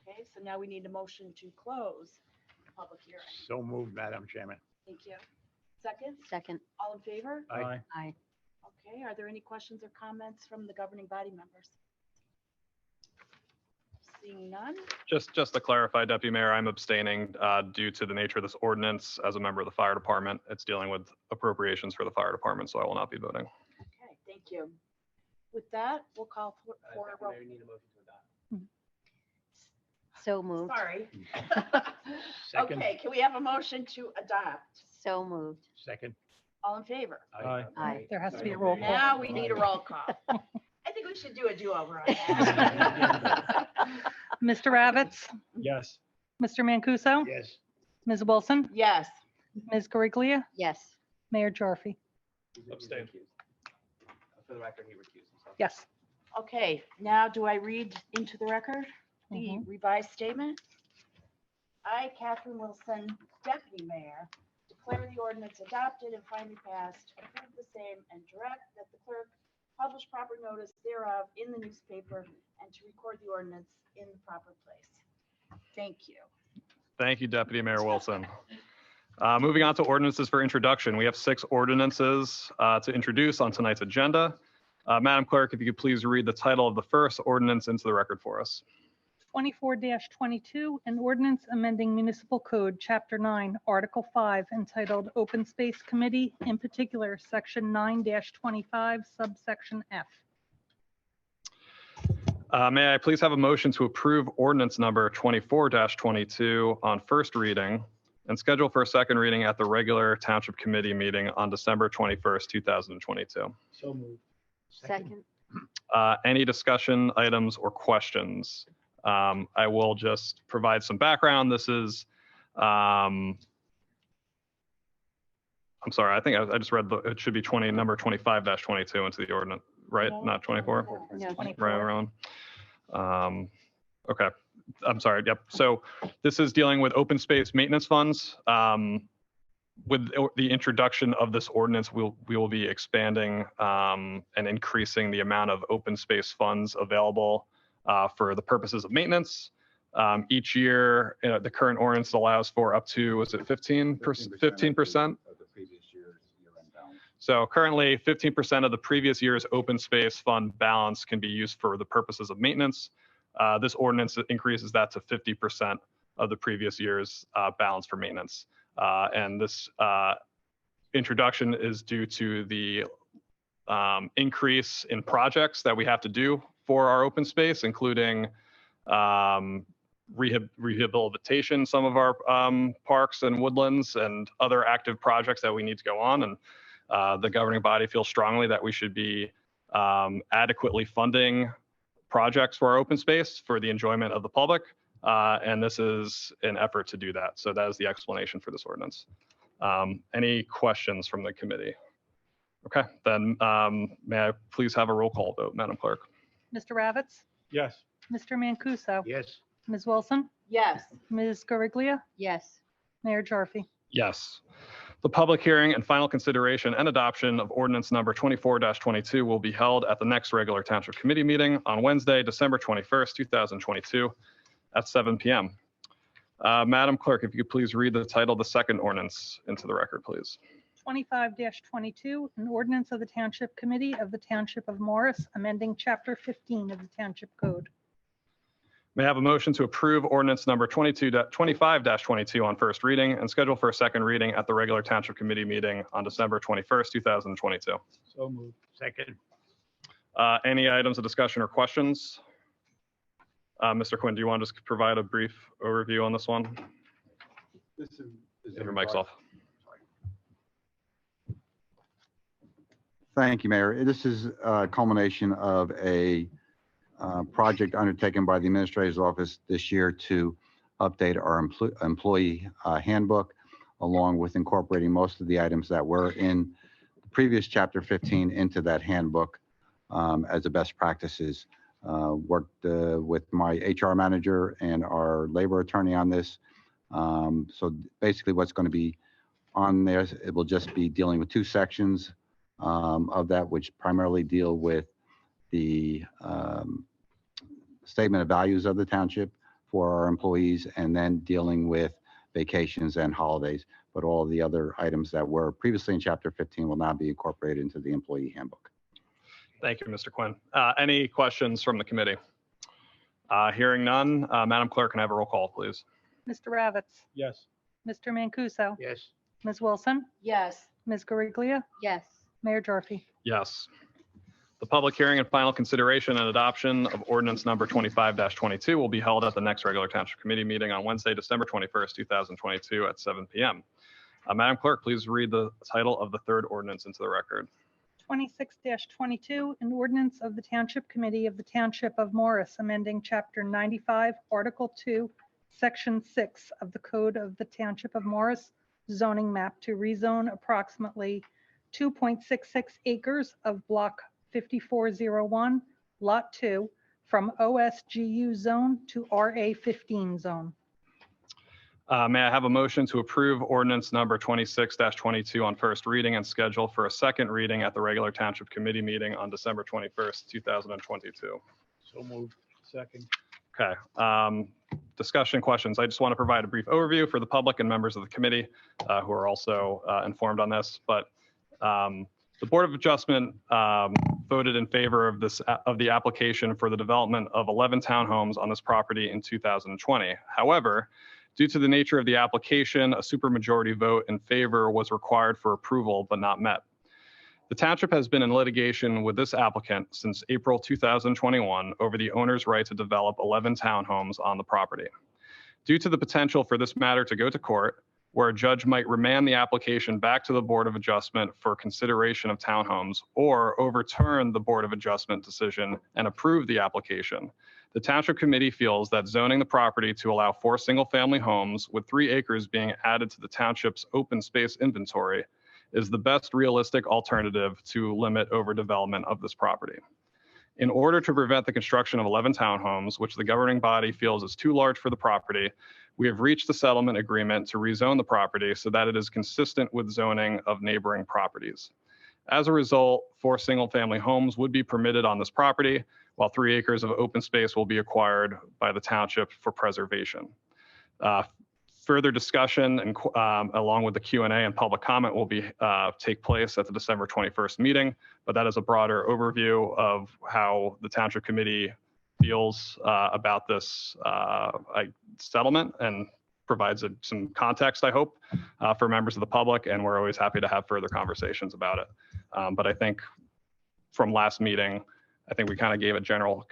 Okay, so now we need a motion to close the public hearing.
So moved, Madam Chairman.
Thank you. Second,
Second.
all in favor?
Aye.
Aye.
Okay, are there any questions or comments from the governing body members? Seeing none?
Just to clarify, Deputy Mayor, I'm abstaining due to the nature of this ordinance as a member of the fire department. It's dealing with appropriations for the fire department, so I will not be voting.
Okay, thank you. With that, we'll call for a roll.
So moved.
Sorry.
Second.
Okay, can we have a motion to adopt?
So moved.
Second.
All in favor?
Aye.
Aye.
There has to be a roll call.
Now we need a roll call. I think we should do a do-over on that.
Mr. Ravitz,
Yes.
Mr. Mancuso,
Yes.
Ms. Wilson,
Yes.
Ms. Guariglia,
Yes.
Mayor Gyorfy.
Abstain.
For the record, he recused himself.
Yes.
Okay, now do I read into the record the revised statement? I, Catherine Wilson, Deputy Mayor, declare the ordinance adopted and finally passed, approve the same, and direct that the clerk publish proper notice thereof in the newspaper and to record the ordinance in the proper place. Thank you.
Thank you, Deputy Mayor Wilson. Moving on to ordinances for introduction. We have 6 ordinances to introduce on tonight's agenda. Madam Clerk, if you could please read the title of the first ordinance into the record for us.
24-22, an ordinance amending Municipal Code, Chapter 9, Article 5, entitled Open Space Committee, in particular, Section 9-25, subsection F.
May I please have a motion to approve ordinance number 24-22 on first reading and schedule for a second reading at the regular Township Committee meeting on December 21st, 2022.
So moved.
Second.
Any discussion items or questions? I will just provide some background. This is, I'm sorry, I think I just read it should be number 25-22 into the ordinance, right?
No.
Not 24?
No.
Right around. Okay, I'm sorry. Yep. So this is dealing with open space maintenance funds. With the introduction of this ordinance, we will be expanding and increasing the amount of open space funds available for the purposes of maintenance. Each year, the current ordinance allows for up to, was it 15%? 15%? So currently 15% of the previous year's open space fund balance can be used for the purposes of maintenance. This ordinance increases that to 50% of the previous year's balance for maintenance. And this introduction is due to the increase in projects that we have to do for our open space, including rehabilitation, some of our parks and woodlands and other active projects that we need to go on. And the governing body feels strongly that we should be adequately funding projects for our open space for the enjoyment of the public. And this is an effort to do that. So that is the explanation for this ordinance. Any questions from the committee? Okay, then may I please have a roll call vote, Madam Clerk?
Mr. Ravitz,
Yes.
Mr. Mancuso,
Yes.
Ms. Wilson,
Yes.
Ms. Guariglia,
Yes.
Mayor Gyorfy.
Yes. The public hearing and final consideration and adoption of ordinance number 24-22 will be held at the next regular Township Committee meeting on Wednesday, December 21st, 2022 at 7 p.m. Madam Clerk, if you could please read the title of the second ordinance into the record, please.
25-22, an ordinance of the Township Committee of the Township of Morris, amending Chapter 15 of the Township Code.
May I have a motion to approve ordinance number 25-22 on first reading and schedule for a second reading at the regular Township Committee meeting on December 21st, 2022.
So moved. Second.
Any items of discussion or questions? Mr. Quinn, do you want to just provide a brief overview on this one?
This is
Your mic's off.
Thank you, Mayor. This is a culmination of a project undertaken by the Administrator's Office this year to update our employee handbook, along with incorporating most of the items that were in the previous Chapter 15 into that handbook as a best practices. Worked with my HR manager and our labor attorney on this. So basically what's going to be on there, it will just be dealing with two sections of that, which primarily deal with the statement of values of the township for our employees, and then dealing with vacations and holidays. But all the other items that were previously in Chapter 15 will now be incorporated into the employee handbook.
Thank you, Mr. Quinn. Any questions from the committee? Hearing none, Madam Clerk, can I have a roll call, please?
Mr. Ravitz,
Yes.
Mr. Mancuso,
Yes.
Ms. Wilson,
Yes.
Ms. Guariglia,
Yes.
Mayor Gyorfy.
Yes. The public hearing and final consideration and adoption of ordinance number 25-22 will be held at the next regular Township Committee meeting on Wednesday, December 21st, 2022 at 7 p.m. Madam Clerk, please read the title of the third ordinance into the record.
26-22, an ordinance of the Township Committee of the Township of Morris, amending Chapter 95, Article 2, Section 6 of the Code of the Township of Morris zoning map to rezone approximately 2.66 acres of Block 5401, Lot 2, from OSGU zone to RA15 zone.
May I have a motion to approve ordinance number 26-22 on first reading and schedule for a second reading at the regular Township Committee meeting on December 21st, 2022?
So moved. Second.
Okay. Discussion questions. I just want to provide a brief overview for the public and members of the committee who are also informed on this. But the Board of Adjustment voted in favor of the application for the development of 11 townhomes on this property in 2020. However, due to the nature of the application, a supermajority vote in favor was required for approval, but not met. The township has been in litigation with this applicant since April 2021 over the owner's right to develop 11 townhomes on the property. Due to the potential for this matter to go to court, where a judge might remand the application back to the Board of Adjustment for consideration of townhomes or overturn the Board of Adjustment decision and approve the application, the Township Committee feels that zoning the property to allow 4 single-family homes with 3 acres being added to the township's open space inventory is the best realistic alternative to limit overdevelopment of this property. In order to prevent the construction of 11 townhomes, which the governing body feels is too large for the property, we have reached the settlement agreement to rezone the property so that it is consistent with zoning of neighboring properties. As a result, 4 single-family homes would be permitted on this property, while 3 acres of open space will be acquired by the township for preservation. Further discussion and along with the Q&A and public comment will take place at the December 21st meeting, but that is a broader overview of how the Township Committee feels about this settlement and provides some context, I hope, for members of the public, and we're always happy to have further conversations about it. But I think from last meeting, I think we kind of gave a general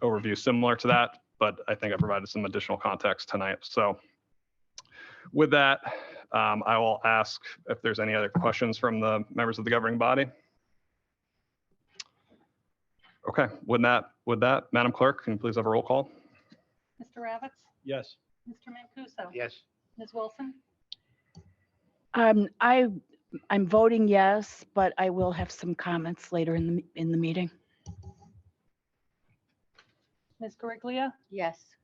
overview similar to that, but I think I provided some additional context tonight. So with that, I will ask if there's any other questions from the members of the governing body. Okay, with that, Madam Clerk, can you please have a roll call?
Mr. Ravitz,
Yes.
Mr. Mancuso,
Yes.
Ms. Wilson,
I'm voting yes, but I will have some comments later in the meeting.
Ms. Guariglia,
Yes.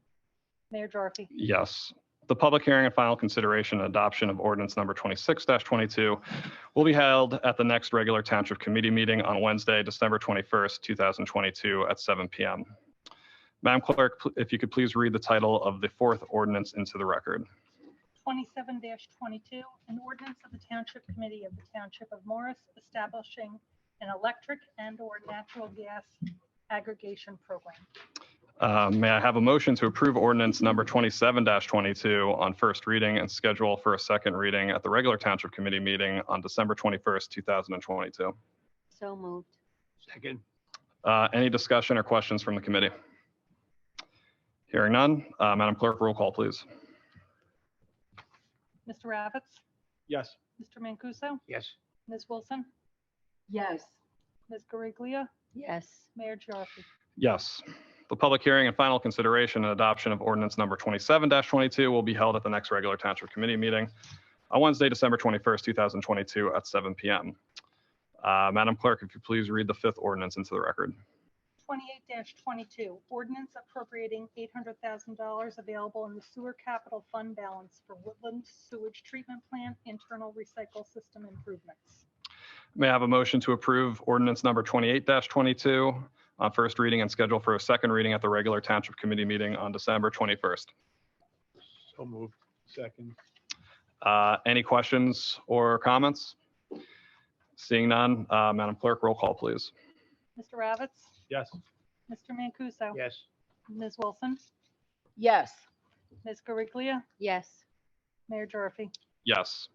Mayor Gyorfy.
Yes. The public hearing and final consideration and adoption of ordinance number 26-22 will be held at the next regular Township Committee meeting on Wednesday, December 21st, 2022 at 7 p.m. Madam Clerk, if you could please read the title of the 4th ordinance into the record.
27-22, an ordinance of the Township Committee of the Township of Morris establishing an electric and/or natural gas aggregation program.
May I have a motion to approve ordinance number 27-22 on first reading and schedule for a second reading at the regular Township Committee meeting on December 21st, 2022?
So moved.
Second.
Any discussion or questions from the committee? Hearing none, Madam Clerk, roll call, please.
Mr. Ravitz,
Yes.
Mr. Mancuso,
Yes.
Ms. Wilson,
Yes.
Ms. Guariglia,
Yes.
Mayor Gyorfy.
Yes. The public hearing and final consideration and adoption of ordinance number 27-22 will be held at the next regular Township Committee meeting on Wednesday, December 21st, 2022 at 7 p.m. Madam Clerk, if you please read the 5th ordinance into the record.
28-22, ordinance appropriating $800,000 available in the sewer capital fund balance for Woodland sewage treatment plant internal recycle system improvements.
May I have a motion to approve ordinance number 28-22 on first reading and schedule for a second reading at the regular Township Committee meeting on December 21st?
So moved. Second.
Any questions or comments? Seeing none, Madam Clerk, roll call, please.
Mr. Ravitz,
Yes.
Mr. Mancuso,
Yes.
Ms. Wilson,
Yes.
Ms. Guariglia,
Yes.
Mayor Gyorfy.
Yes.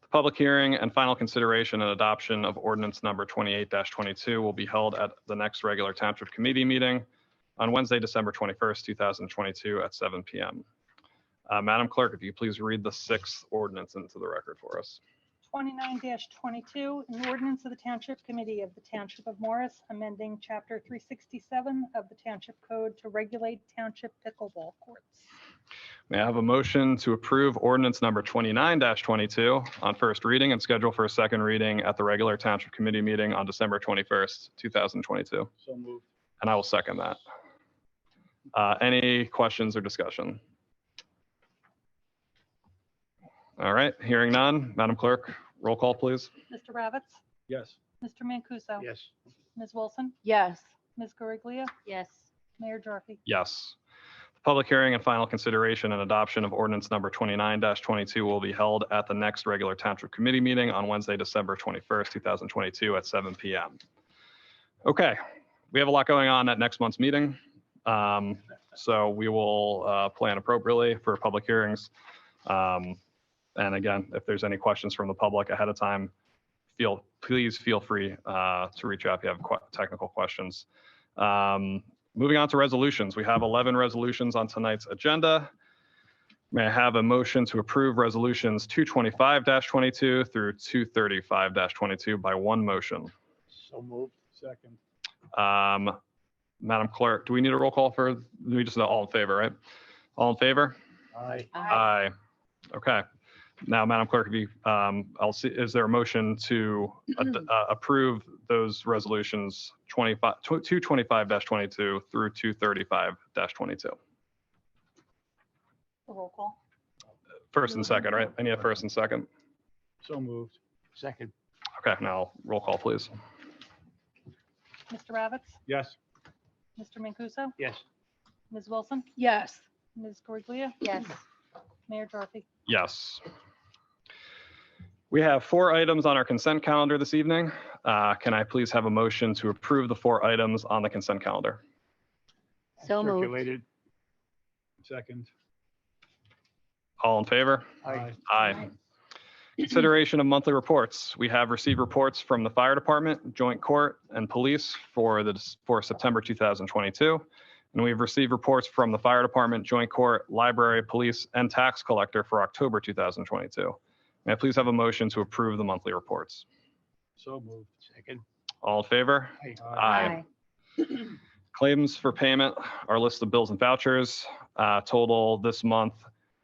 The public hearing and final consideration and adoption of ordinance number 28-22 will be held at the next regular Township Committee meeting on Wednesday, December 21st, 2022 at 7 p.m. Madam Clerk, if you please read the 6th ordinance into the record for us.
29-22, an ordinance of the Township Committee of the Township of Morris amending Chapter 367 of the Township Code to regulate township pickleball courts.
May I have a motion to approve ordinance number 29-22 on first reading and schedule for a second reading at the regular Township Committee meeting on December 21st, 2022?
So moved.
And I will second that. Any questions or discussion? All right, hearing none. Madam Clerk, roll call, please.
Mr. Ravitz,
Yes.
Mr. Mancuso,
Yes.
Ms. Wilson,
Yes.
Ms. Guariglia,
Yes.
Mayor Gyorfy.
Yes. The public hearing and final consideration and adoption of ordinance number 29-22 will be held at the next regular Township Committee meeting on Wednesday, December 21st, 2022 at 7 p.m. Okay, we have a lot going on at next month's meeting. So we will plan appropriately for public hearings. And again, if there's any questions from the public ahead of time, please feel free to reach out if you have technical questions. Moving on to resolutions, we have 11 resolutions on tonight's agenda. May I have a motion to approve resolutions 225-22 through 235-22 by one motion?
So moved. Second.
Madam Clerk, do we need a roll call for, we just know all in favor, right? All in favor?
Aye.
Aye. Okay. Now, Madam Clerk, if you, I'll see, is there a motion to approve those resolutions 225-22 through 235-22?
Roll call.
First and second, right? I need a first and second.
So moved. Second.
Okay, now roll call, please.
Mr. Ravitz,
Yes.
Mr. Mancuso,
Yes.
Ms. Wilson,
Yes.
Ms. Guariglia,
Yes.
Mayor Gyorfy.
Yes. We have 4 items on our consent calendar this evening. Can I please have a motion to approve the 4 items on the consent calendar?
So moved.
Circulated. Second.
All in favor?
Aye.
Aye. Consideration of monthly reports. We have received reports from the fire department, joint court, and police for September 2022. And we've received reports from the fire department, joint court, library, police, and tax collector for October 2022. May I please have a motion to approve the monthly reports?
So moved. Second.
All in favor?
Aye.
Claims for payment are listed of bills and vouchers. Total this month,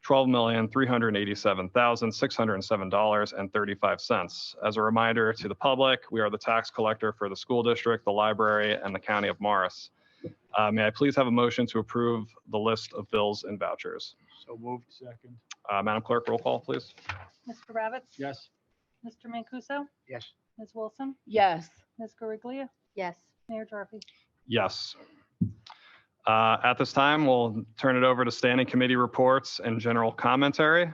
$12,387,607.35. As a reminder to the public, we are the tax collector for the school district, the library, and the county of Morris. May I please have a motion to approve the list of bills and vouchers?
So moved. Second.
Madam Clerk, roll call, please.
Mr. Ravitz,
Yes.
Mr. Mancuso,
Yes.
Ms. Wilson,
Yes.
Ms. Guariglia,
Yes.
Mayor Gyorfy.
Yes. At this time, we'll turn it over to standing committee reports and general commentary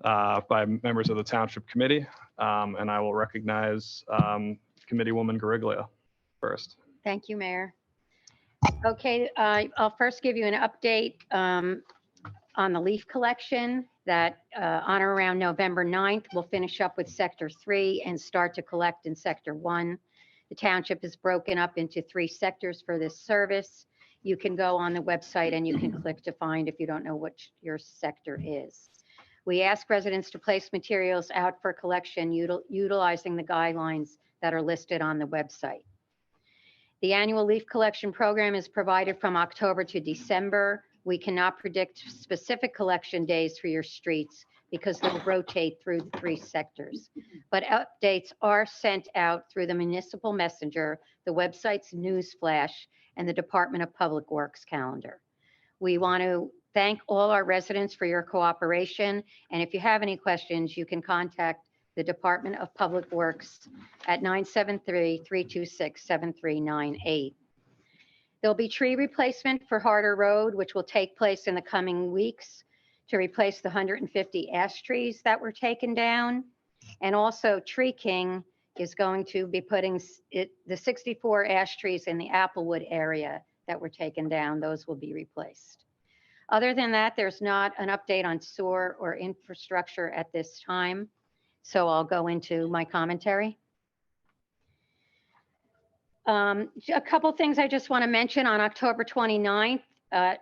by members of the Township Committee. And I will recognize Committeewoman Guariglia first.
Thank you, Mayor. Okay, I'll first give you an update on the leaf collection that on or around November 9th, we'll finish up with Sector 3 and start to collect in Sector 1. The township is broken up into 3 sectors for this service. You can go on the website and you can click to find if you don't know what your sector is. We ask residents to place materials out for collection utilizing the guidelines that are listed on the website. The annual leaf collection program is provided from October to December. We cannot predict specific collection days for your streets because they'll rotate through the 3 sectors. But updates are sent out through the municipal messenger, the website's news flash, and the Department of Public Works calendar. We want to thank all our residents for your cooperation. And if you have any questions, you can contact the Department of Public Works at 973-326-7398. There'll be tree replacement for Harder Road, which will take place in the coming weeks to replace the 150 ash trees that were taken down. And also Tree King is going to be putting the 64 ash trees in the Applewood area that were taken down. Those will be replaced. Other than that, there's not an update on sewer or infrastructure at this time. So I'll go into my commentary. A couple things I just want to mention. On October 29th, I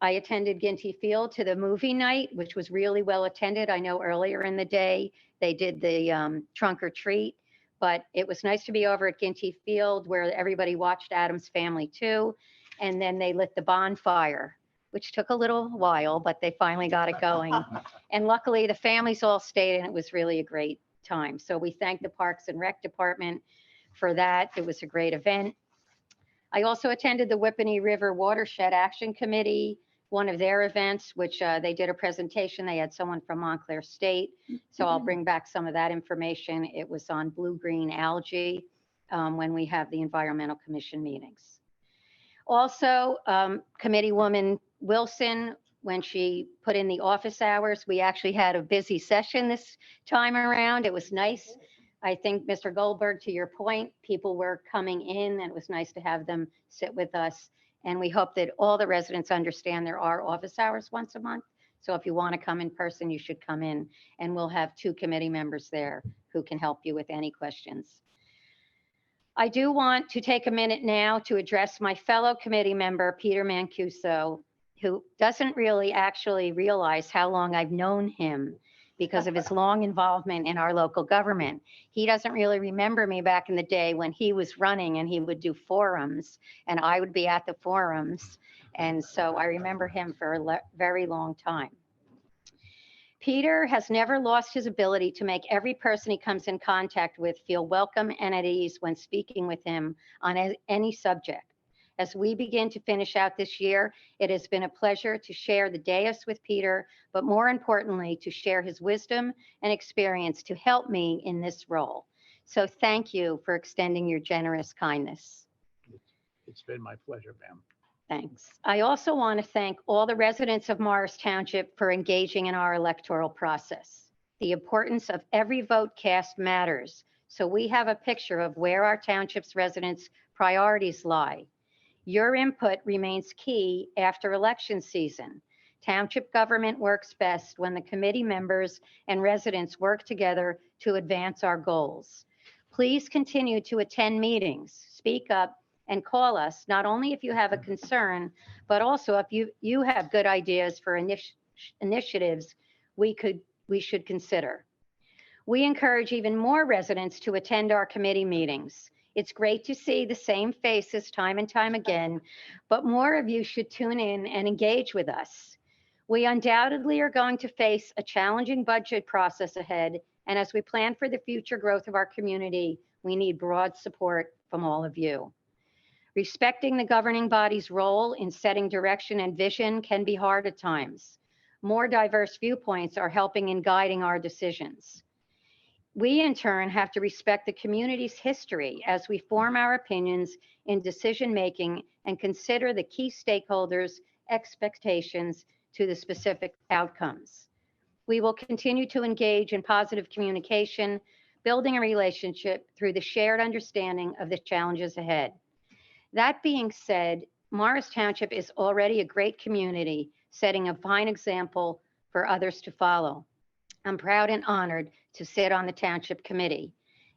attended Ginty Field to the movie night, which was really well attended. I know earlier in the day they did the trunk or treat, but it was nice to be over at Ginty Field where everybody watched Addams Family 2, and then they lit the bonfire, which took a little while, but they finally got it going. And luckily the families all stayed and it was really a great time. So we thank the Parks and Rec Department for that. It was a great event. I also attended the Whippany River Watershed Action Committee, one of their events, which they did a presentation. They had someone from Montclair State. So I'll bring back some of that information. It was on blue-green algae when we have the Environmental Commission meetings. Also, Committeewoman Wilson, when she put in the office hours, we actually had a busy session this time around. It was nice. I think, Mr. Goldberg, to your point, people were coming in and it was nice to have them sit with us. And we hope that all the residents understand there are office hours once a month. So if you want to come in person, you should come in, and we'll have 2 committee members there who can help you with any questions. I do want to take a minute now to address my fellow committee member, Peter Mancuso, who doesn't really actually realize how long I've known him because of his long involvement in our local government. He doesn't really remember me back in the day when he was running and he would do forums and I would be at the forums. And so I remember him for a very long time. Peter has never lost his ability to make every person he comes in contact with feel welcome and at ease when speaking with him on any subject. As we begin to finish out this year, it has been a pleasure to share the dais with Peter, but more importantly, to share his wisdom and experience to help me in this role. So thank you for extending your generous kindness.
It's been my pleasure, ma'am.
Thanks. I also want to thank all the residents of Morris Township for engaging in our electoral process. The importance of every vote cast matters, so we have a picture of where our township's residents' priorities lie. Your input remains key after election season. Township government works best when the committee members and residents work together to advance our goals. Please continue to attend meetings, speak up, and call us, not only if you have a concern, but also if you have good ideas for initiatives we should consider. We encourage even more residents to attend our committee meetings. It's great to see the same faces time and time again, but more of you should tune in and engage with us. We undoubtedly are going to face a challenging budget process ahead, and as we plan for the future growth of our community, we need broad support from all of you. Respecting the governing body's role in setting direction and vision can be hard at times. More diverse viewpoints are helping in guiding our decisions. We, in turn, have to respect the community's history as we form our opinions in decision-making and consider the key stakeholders' expectations to the specific outcomes. We will continue to engage in positive communication, building a relationship through the shared understanding of the challenges ahead. That being said, Morris Township is already a great community, setting a fine example for others to follow. I'm proud and honored to sit on the Township Committee.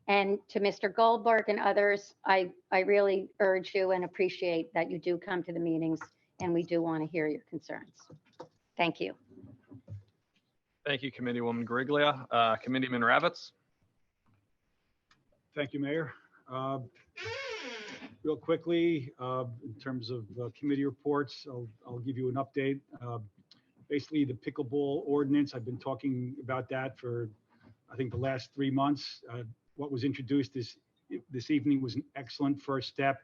And to Mr. Goldberg and others, I really urge you and appreciate that you do come to the meetings, and we do want to hear your concerns. Thank you.
Thank you, Committeewoman Guariglia. Committeeman Ravitz.
Thank you, Mayor. Real quickly, in terms of committee reports, I'll give you an update. Basically, the pickleball ordinance, I've been talking about that for, I think, the last 3 months. What was introduced this evening was an excellent first step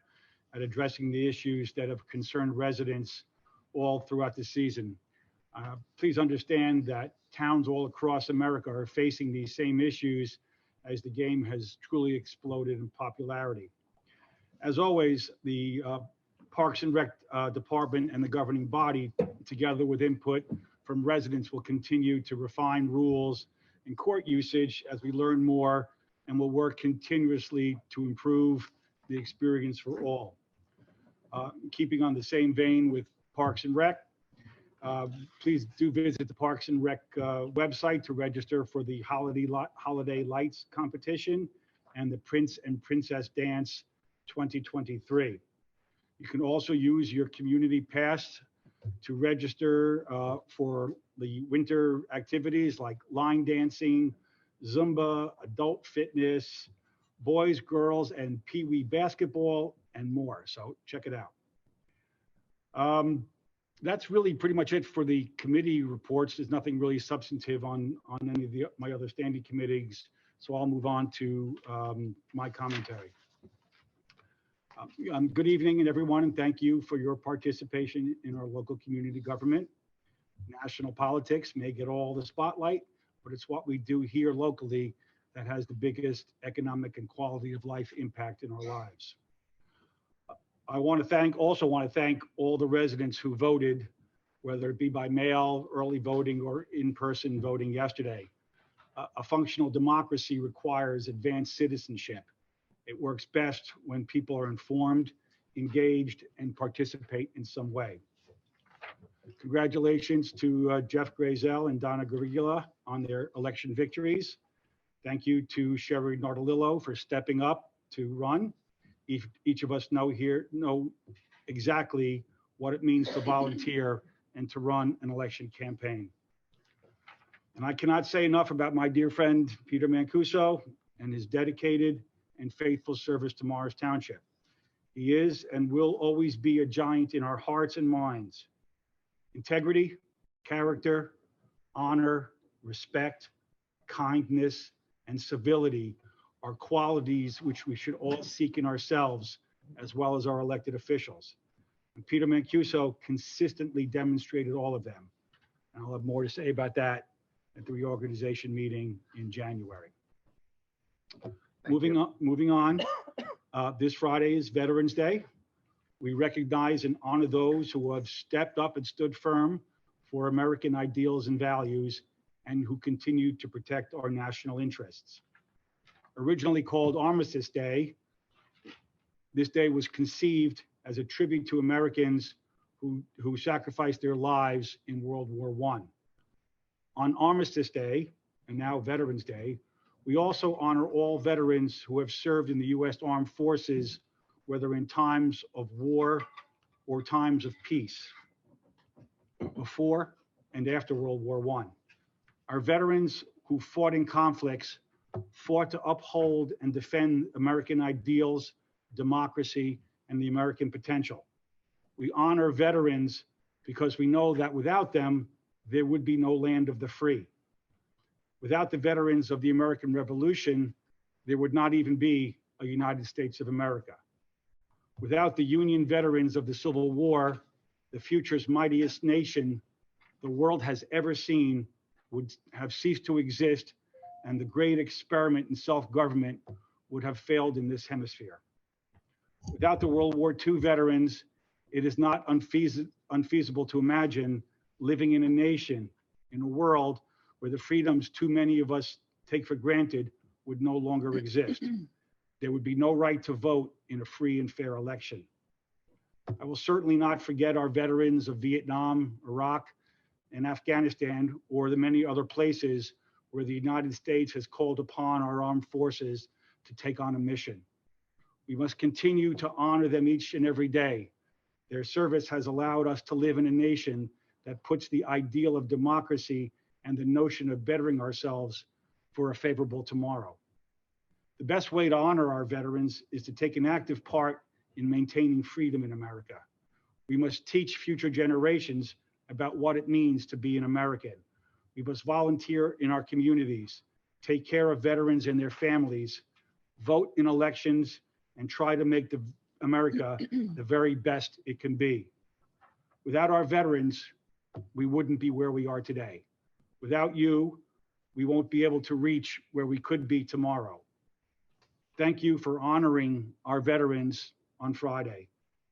at addressing the issues that have concerned residents all throughout the season. Please understand that towns all across America are facing these same issues as the game has truly exploded in popularity. As always, the Parks and Rec Department and the governing body, together with input from residents, will continue to refine rules and court usage as we learn more, and will work continuously to improve the experience for all. Keeping on the same vein with Parks and Rec, please do visit the Parks and Rec website to register for the Holiday Lights competition and the Prince and Princess Dance 2023. You can also use your community pass to register for the winter activities like line dancing, Zumba, adult fitness, boys, girls, and pee-wee basketball, and more. So check it out. That's really pretty much it for the committee reports. There's nothing really substantive on any of my other standing committees. So I'll move on to my commentary. Good evening, everyone, and thank you for your participation in our local community government. National politics may get all the spotlight, but it's what we do here locally that has the biggest economic and quality of life impact in our lives. I also want to thank all the residents who voted, whether it be by mail, early voting, or in-person voting yesterday. A functional democracy requires advanced citizenship. It works best when people are informed, engaged, and participate in some way. Congratulations to Jeff Grazel and Donna Guariglia on their election victories. Thank you to Sherry Nardolillo for stepping up to run. Each of us know exactly what it means to volunteer and to run an election campaign. And I cannot say enough about my dear friend, Peter Mancuso, and his dedicated and faithful service to Morris Township. He is and will always be a giant in our hearts and minds. Integrity, character, honor, respect, kindness, and civility are qualities which we should all seek in ourselves as well as our elected officials. And Peter Mancuso consistently demonstrated all of them. And I'll have more to say about that at the reorganization meeting in January. Moving on, this Friday is Veterans Day. We recognize and honor those who have stepped up and stood firm for American ideals and values and who continue to protect our national interests. Originally called Armistice Day, this day was conceived as a tribute to Americans who sacrificed their lives in World War I. On Armistice Day, and now Veterans Day, we also honor all veterans who have served in the U.S. Armed Forces, whether in times of war or times of peace, before and after World War I. Our veterans who fought in conflicts fought to uphold and defend American ideals, democracy, and the American potential. We honor veterans because we know that without them, there would be no land of the free. Without the veterans of the American Revolution, there would not even be a United States of America. Without the Union veterans of the Civil War, the future's mightiest nation the world has ever seen would have ceased to exist, and the great experiment in self-government would have failed in this hemisphere. Without the World War II veterans, it is not unfeasible to imagine living in a nation, in a world where the freedoms too many of us take for granted would no longer exist. There would be no right to vote in a free and fair election. I will certainly not forget our veterans of Vietnam, Iraq, and Afghanistan, or the many other places where the United States has called upon our armed forces to take on a mission. We must continue to honor them each and every day. Their service has allowed us to live in a nation that puts the ideal of democracy and the notion of bettering ourselves for a favorable tomorrow. The best way to honor our veterans is to take an active part in maintaining freedom in America. We must teach future generations about what it means to be an American. We must volunteer in our communities, take care of veterans and their families, vote in elections, and try to make America the very best it can be. Without our veterans, we wouldn't be where we are today. Without you, we won't be able to reach where we could be tomorrow. Thank you for honoring our veterans on Friday.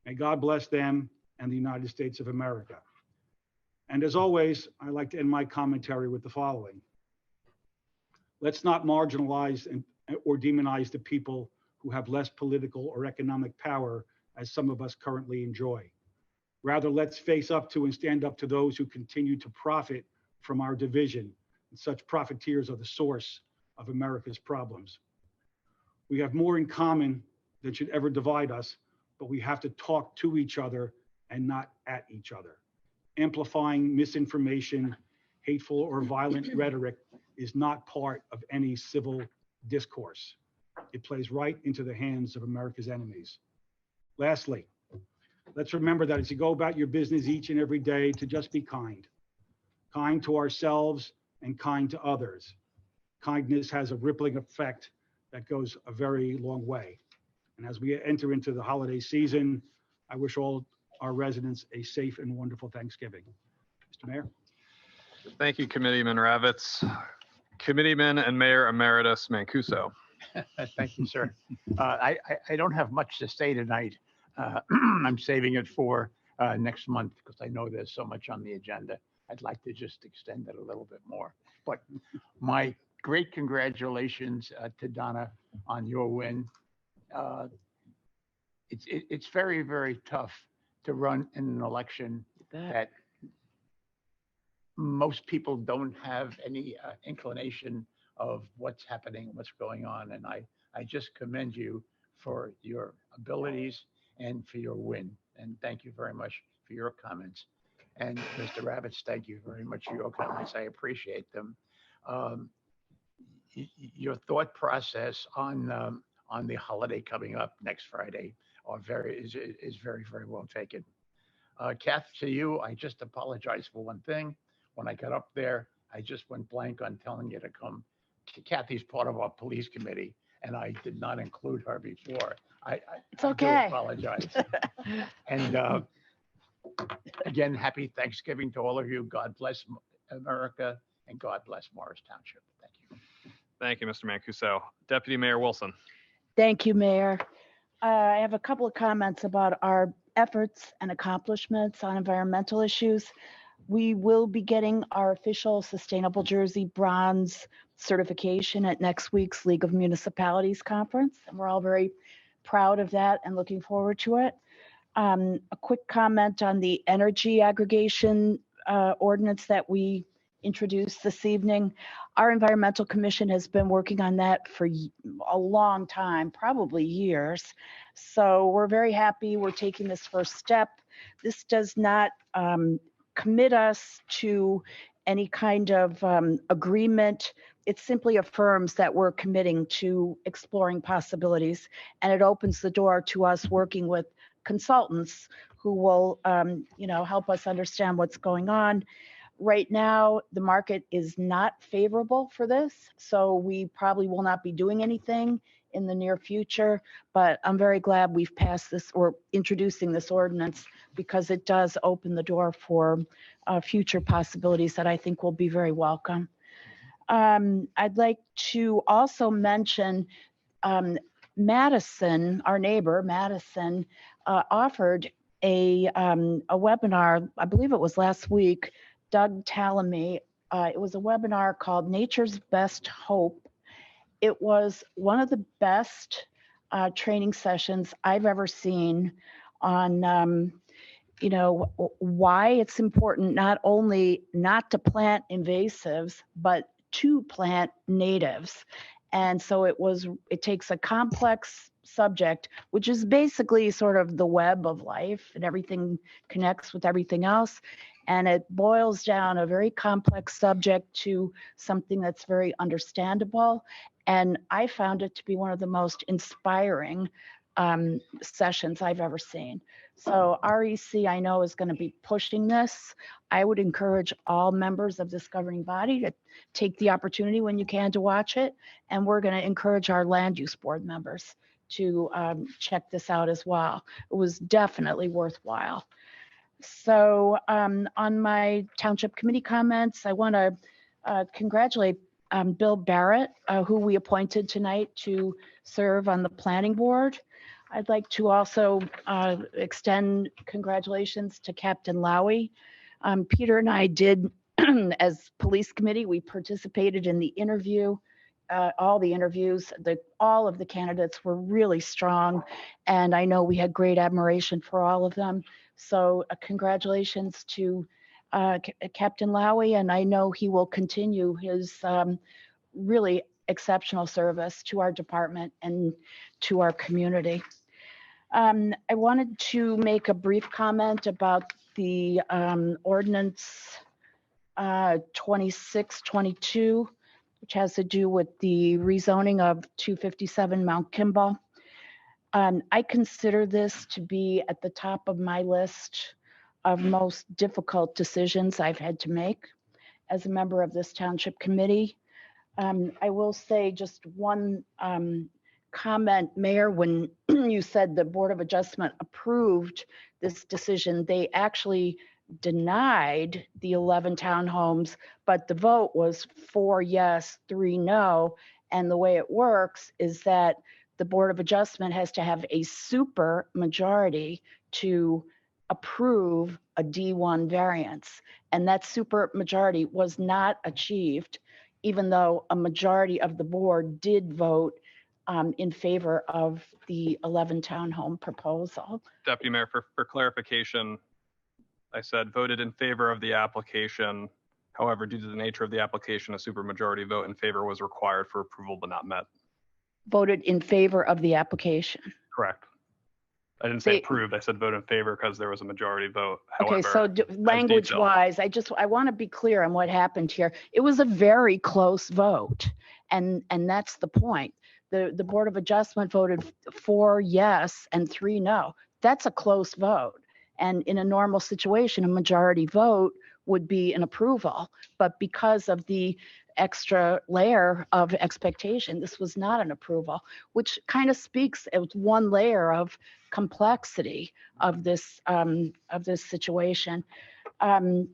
May God bless them and the United States of America. And as always, I like to end my commentary with the following. Let's not marginalize or demonize the people who have less political or economic power as some of us currently enjoy. Rather, let's face up to and stand up to those who continue to profit from our division. And such profiteers are the source of America's problems. We have more in common than should ever divide us, but we have to talk to each other and not at each other. Amplifying misinformation, hateful or violent rhetoric is not part of any civil discourse. It plays right into the hands of America's enemies. Lastly, let's remember that as you go about your business each and every day, to just be kind. Kind to ourselves and kind to others. Kindness has a rippling effect that goes a very long way. And as we enter into the holiday season, I wish all our residents a safe and wonderful Thanksgiving. Mr. Mayor.
Thank you, Committeeman Ravitz. Committeeman and Mayor Emeritus Mancuso.
Thank you, sir. I don't have much to say tonight. I'm saving it for next month because I know there's so much on the agenda. I'd like to just extend it a little bit more. But my great congratulations to Donna on your win. It's very, very tough to run in an election that most people don't have any inclination of what's happening, what's going on. And I just commend you for your abilities and for your win. And thank you very much for your comments. And Mr. Ravitz, thank you very much for your comments. I appreciate them. Your thought process on the holiday coming up next Friday is very, very well taken. Kath, to you, I just apologize for one thing. When I got up there, I just went blank on telling you to come. Kathy's part of our police committee, and I did not include her before.
It's
I do
okay.
apologize. And again, happy Thanksgiving to all of you. God bless America, and God bless Morris Township. Thank you.
Thank you, Mr. Mancuso. Deputy Mayor Wilson.
Thank you, Mayor. I have a couple of comments about our efforts and accomplishments on environmental issues. We will be getting our official Sustainable Jersey Bronze certification at next week's League of Municipalities Conference, and we're all very proud of that and looking forward to it. A quick comment on the energy aggregation ordinance that we introduced this evening. Our Environmental Commission has been working on that for a long time, probably years. So we're very happy we're taking this first step. This does not commit us to any kind of agreement. It simply affirms that we're committing to exploring possibilities, and it opens the door to us working with consultants who will help us understand what's going on. Right now, the market is not favorable for this, so we probably will not be doing anything in the near future, but I'm very glad we've passed this or introducing this ordinance because it does open the door for future possibilities that I think will be very welcome. I'd like to also mention Madison, our neighbor, Madison, offered a webinar, I believe it was last week, Doug Talamy. It was a webinar called Nature's Best Hope. It was one of the best training sessions I've ever seen on, why it's important not only not to plant invasives, but to plant natives. And so it takes a complex subject, which is basically sort of the web of life and everything connects with everything else. And it boils down a very complex subject to something that's very understandable. And I found it to be one of the most inspiring sessions I've ever seen. So REC, I know, is going to be pushing this. I would encourage all members of this governing body to take the opportunity when you can to watch it. And we're going to encourage our land use board members to check this out as well. It was definitely worthwhile. So on my township committee comments, I want to congratulate Bill Barrett, who we appointed tonight to serve on the planning board. I'd like to also extend congratulations to Captain Lowy. Peter and I did, as police committee, we participated in the interview, all the interviews. All of the candidates were really strong, and I know we had great admiration for all of them. So congratulations to Captain Lowy, and I know he will continue his really exceptional service to our department and to our community. I wanted to make a brief comment about the ordinance 2622, which has to do with the rezoning of 257 Mount Kimball. I consider this to be at the top of my list of most difficult decisions I've had to make as a member of this township committee. I will say just one comment, Mayor, when you said the Board of Adjustment approved this decision, they actually denied the 11 townhomes, but the vote was 4 yes, 3 no. And the way it works is that the Board of Adjustment has to have a super majority to approve a D1 variance. And that super majority was not achieved, even though a majority of the board did vote in favor of the 11 townhome proposal.
Deputy Mayor, for clarification, I said voted in favor of the application. However, due to the nature of the application, a supermajority vote in favor was required for approval but not met.
Voted in favor of the application.
Correct. I didn't say approved. I said vote in favor because there was a majority vote. However,
okay, so language wise, I want to be clear on what happened here. It was a very close vote. And that's the point. The Board of Adjustment voted 4 yes and 3 no. That's a close vote. And in a normal situation, a majority vote would be an approval, but because of the extra layer of expectation, this was not an approval, which kind of speaks of one layer of complexity of this situation. I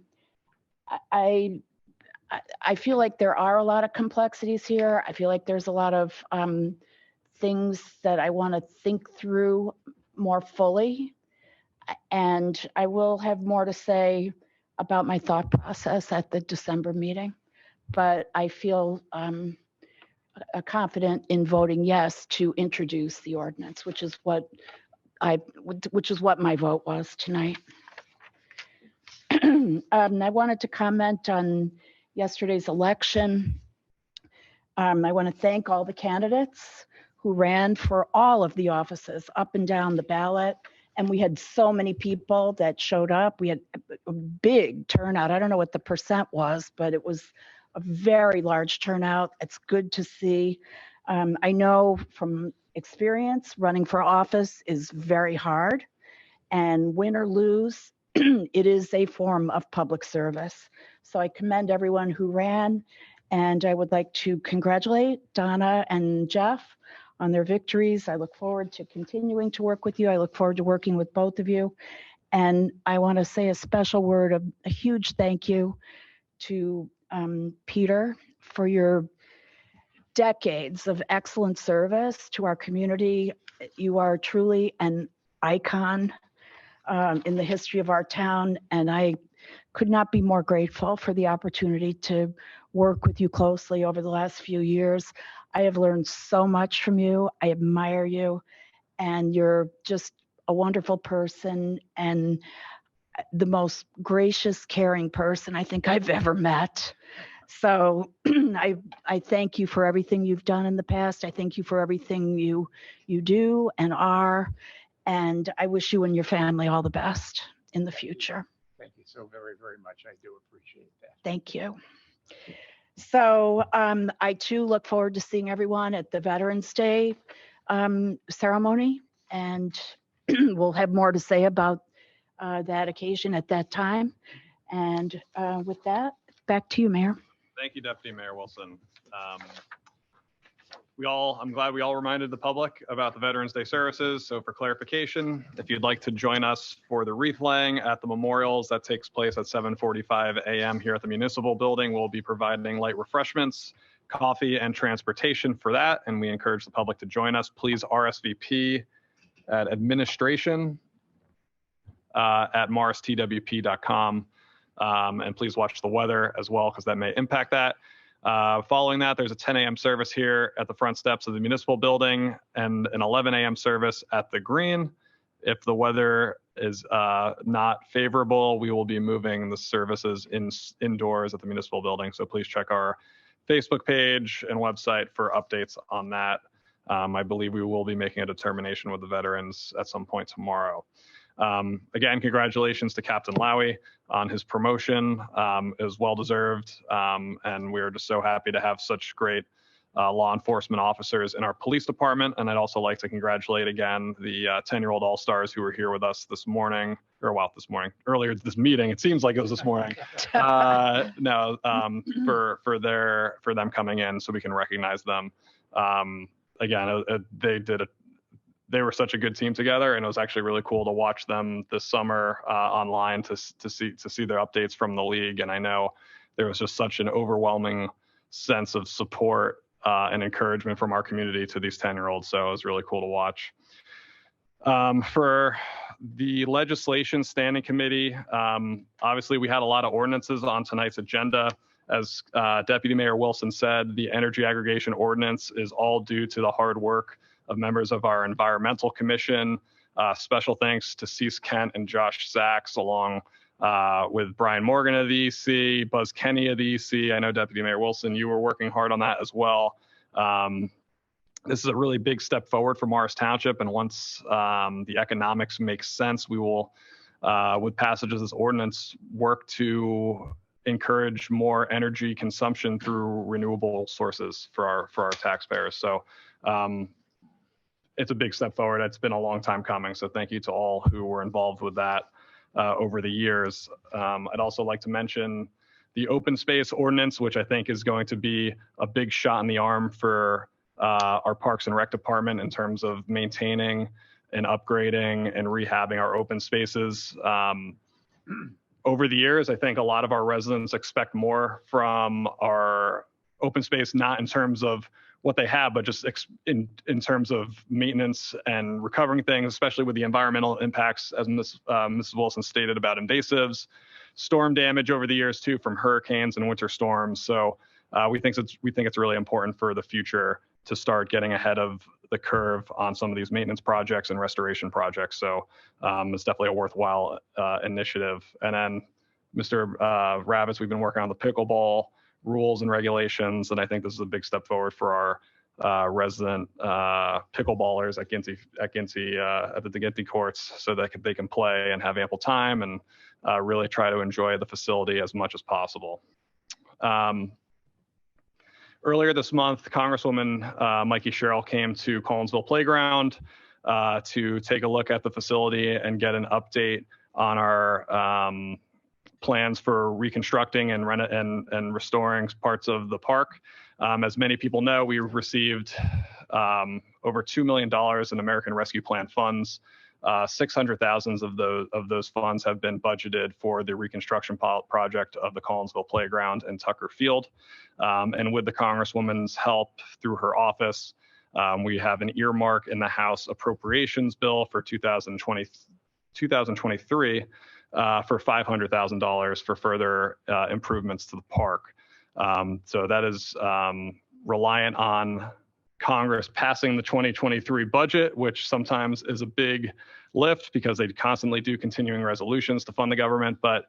feel like there are a lot of complexities here. I feel like there's a lot of things that I want to think through more fully. And I will have more to say about my thought process at the December meeting. But I feel confident in voting yes to introduce the ordinance, which is what my vote was tonight. I wanted to comment on yesterday's election. I want to thank all the candidates who ran for all of the offices up and down the ballot. And we had so many people that showed up. We had a big turnout. I don't know what the percent was, but it was a very large turnout. It's good to see. I know from experience, running for office is very hard, and win or lose, it is a form of public service. So I commend everyone who ran, and I would like to congratulate Donna and Jeff on their victories. I look forward to continuing to work with you. I look forward to working with both of you. And I want to say a special word of a huge thank you to Peter for your decades of excellent service to our community. You are truly an icon in the history of our town, and I could not be more grateful for the opportunity to work with you closely over the last few years. I have learned so much from you. I admire you, and you're just a wonderful person and the most gracious, caring person I think I've ever met. So I thank you for everything you've done in the past. I thank you for everything you do and are, and I wish you and your family all the best in the future.
Thank you so very, very much. I do appreciate that.
Thank you. So I too look forward to seeing everyone at the Veterans Day ceremony, and we'll have more to say about that occasion at that time. And with that, back to you, Mayor.
Thank you, Deputy Mayor Wilson. I'm glad we all reminded the public about the Veterans Day services. So for clarification, if you'd like to join us for the wreath laying at the memorials, that takes place at 7:45 a.m. here at the Municipal Building. We'll be providing light refreshments, coffee, and transportation for that. And we encourage the public to join us. Please RSVP at administration at morristwp.com. And please watch the weather as well, because that may impact that. Following that, there's a 10 a.m. service here at the front steps of the Municipal Building and an 11 a.m. service at the Green. If the weather is not favorable, we will be moving the services indoors at the Municipal Building. So please check our Facebook page and website for updates on that. I believe we will be making a determination with the veterans at some point tomorrow. Again, congratulations to Captain Lowy on his promotion. It was well-deserved, and we're just so happy to have such great law enforcement officers in our police department. And I'd also like to congratulate again the 10-year-old All-Stars who were here with us this morning, earlier this meeting. It seems like it was this morning. For them coming in so we can recognize them. Again, they were such a good team together, and it was actually really cool to watch them this summer online to see their updates from the league. And I know there was just such an overwhelming sense of support and encouragement from our community to these 10-year-olds. So it was really cool to watch. For the legislation standing committee, obviously we had a lot of ordinances on tonight's agenda. As Deputy Mayor Wilson said, the energy aggregation ordinance is all due to the hard work of members of our environmental commission. Special thanks to Cease Kent and Josh Sachs, along with Brian Morgan of the EC, Buzz Kenny of the EC. I know Deputy Mayor Wilson, you were working hard on that as well. This is a really big step forward for Morris Township, and once the economics make sense, we will, with passage of this ordinance, work to encourage more energy consumption through renewable sources for our taxpayers. So it's a big step forward. It's been a long time coming. So thank you to all who were involved with that. over the years. I'd also like to mention the open space ordinance, which I think is going to be a big shot in the arm for our Parks and Rec department in terms of maintaining and upgrading and rehabbing our open spaces. Over the years, I think a lot of our residents expect more from our open space, not in terms of what they have, but just in terms of maintenance and recovering things, especially with the environmental impacts, as Mrs. Wilson stated, about invasives, storm damage over the years too, from hurricanes and winter storms. So we think it's really important for the future to start getting ahead of the curve on some of these maintenance projects and restoration projects. So it's definitely a worthwhile initiative. And then Mr. Ravitz, we've been working on the pickleball rules and regulations, and I think this is a big step forward for our resident pickleballers at the Ginty courts, so that they can play and have ample time and really try to enjoy the facility as much as possible. Earlier this month, Congresswoman Mikey Sherrill came to Collinsville Playground to take a look at the facility and get an update on our plans for reconstructing and restoring parts of the park. As many people know, we received over $2 million in American Rescue Plan funds. 600,000 of those funds have been budgeted for the reconstruction project of the Collinsville Playground and Tucker Field. And with the Congresswoman's help through her office, we have an earmark in the House Appropriations Bill for 2023 for $500,000 for further improvements to the park. So that is reliant on Congress passing the 2023 budget, which sometimes is a big lift because they constantly do continuing resolutions to fund the government. But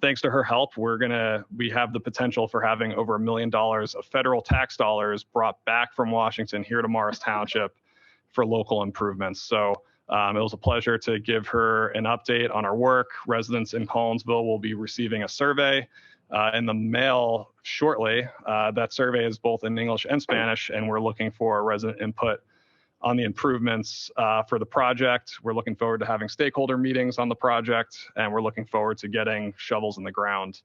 thanks to her help, we have the potential for having over $1 million of federal tax dollars brought back from Washington here to Morris Township for local improvements. So it was a pleasure to give her an update on our work. Residents in Collinsville will be receiving a survey in the mail shortly. That survey is both in English and Spanish, and we're looking for resident input on the improvements for the project. We're looking forward to having stakeholder meetings on the project, and we're looking forward to getting shovels in the ground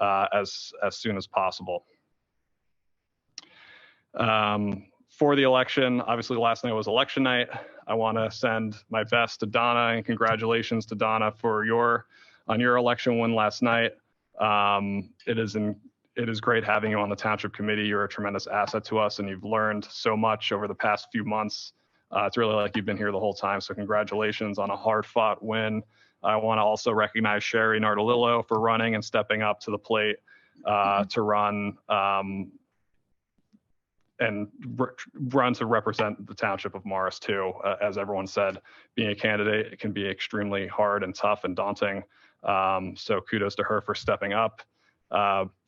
as soon as possible. For the election, obviously last night was election night. I want to send my best to Donna, and congratulations to Donna for your election win last night. It is great having you on the Township Committee. You're a tremendous asset to us, and you've learned so much over the past few months. It's really like you've been here the whole time, so congratulations on a hard-fought win. I want to also recognize Sherry Nardolillo for running and stepping up to the plate to run to represent the Township of Morris too. As everyone said, being a candidate, it can be extremely hard and tough and daunting. So kudos to her for stepping up.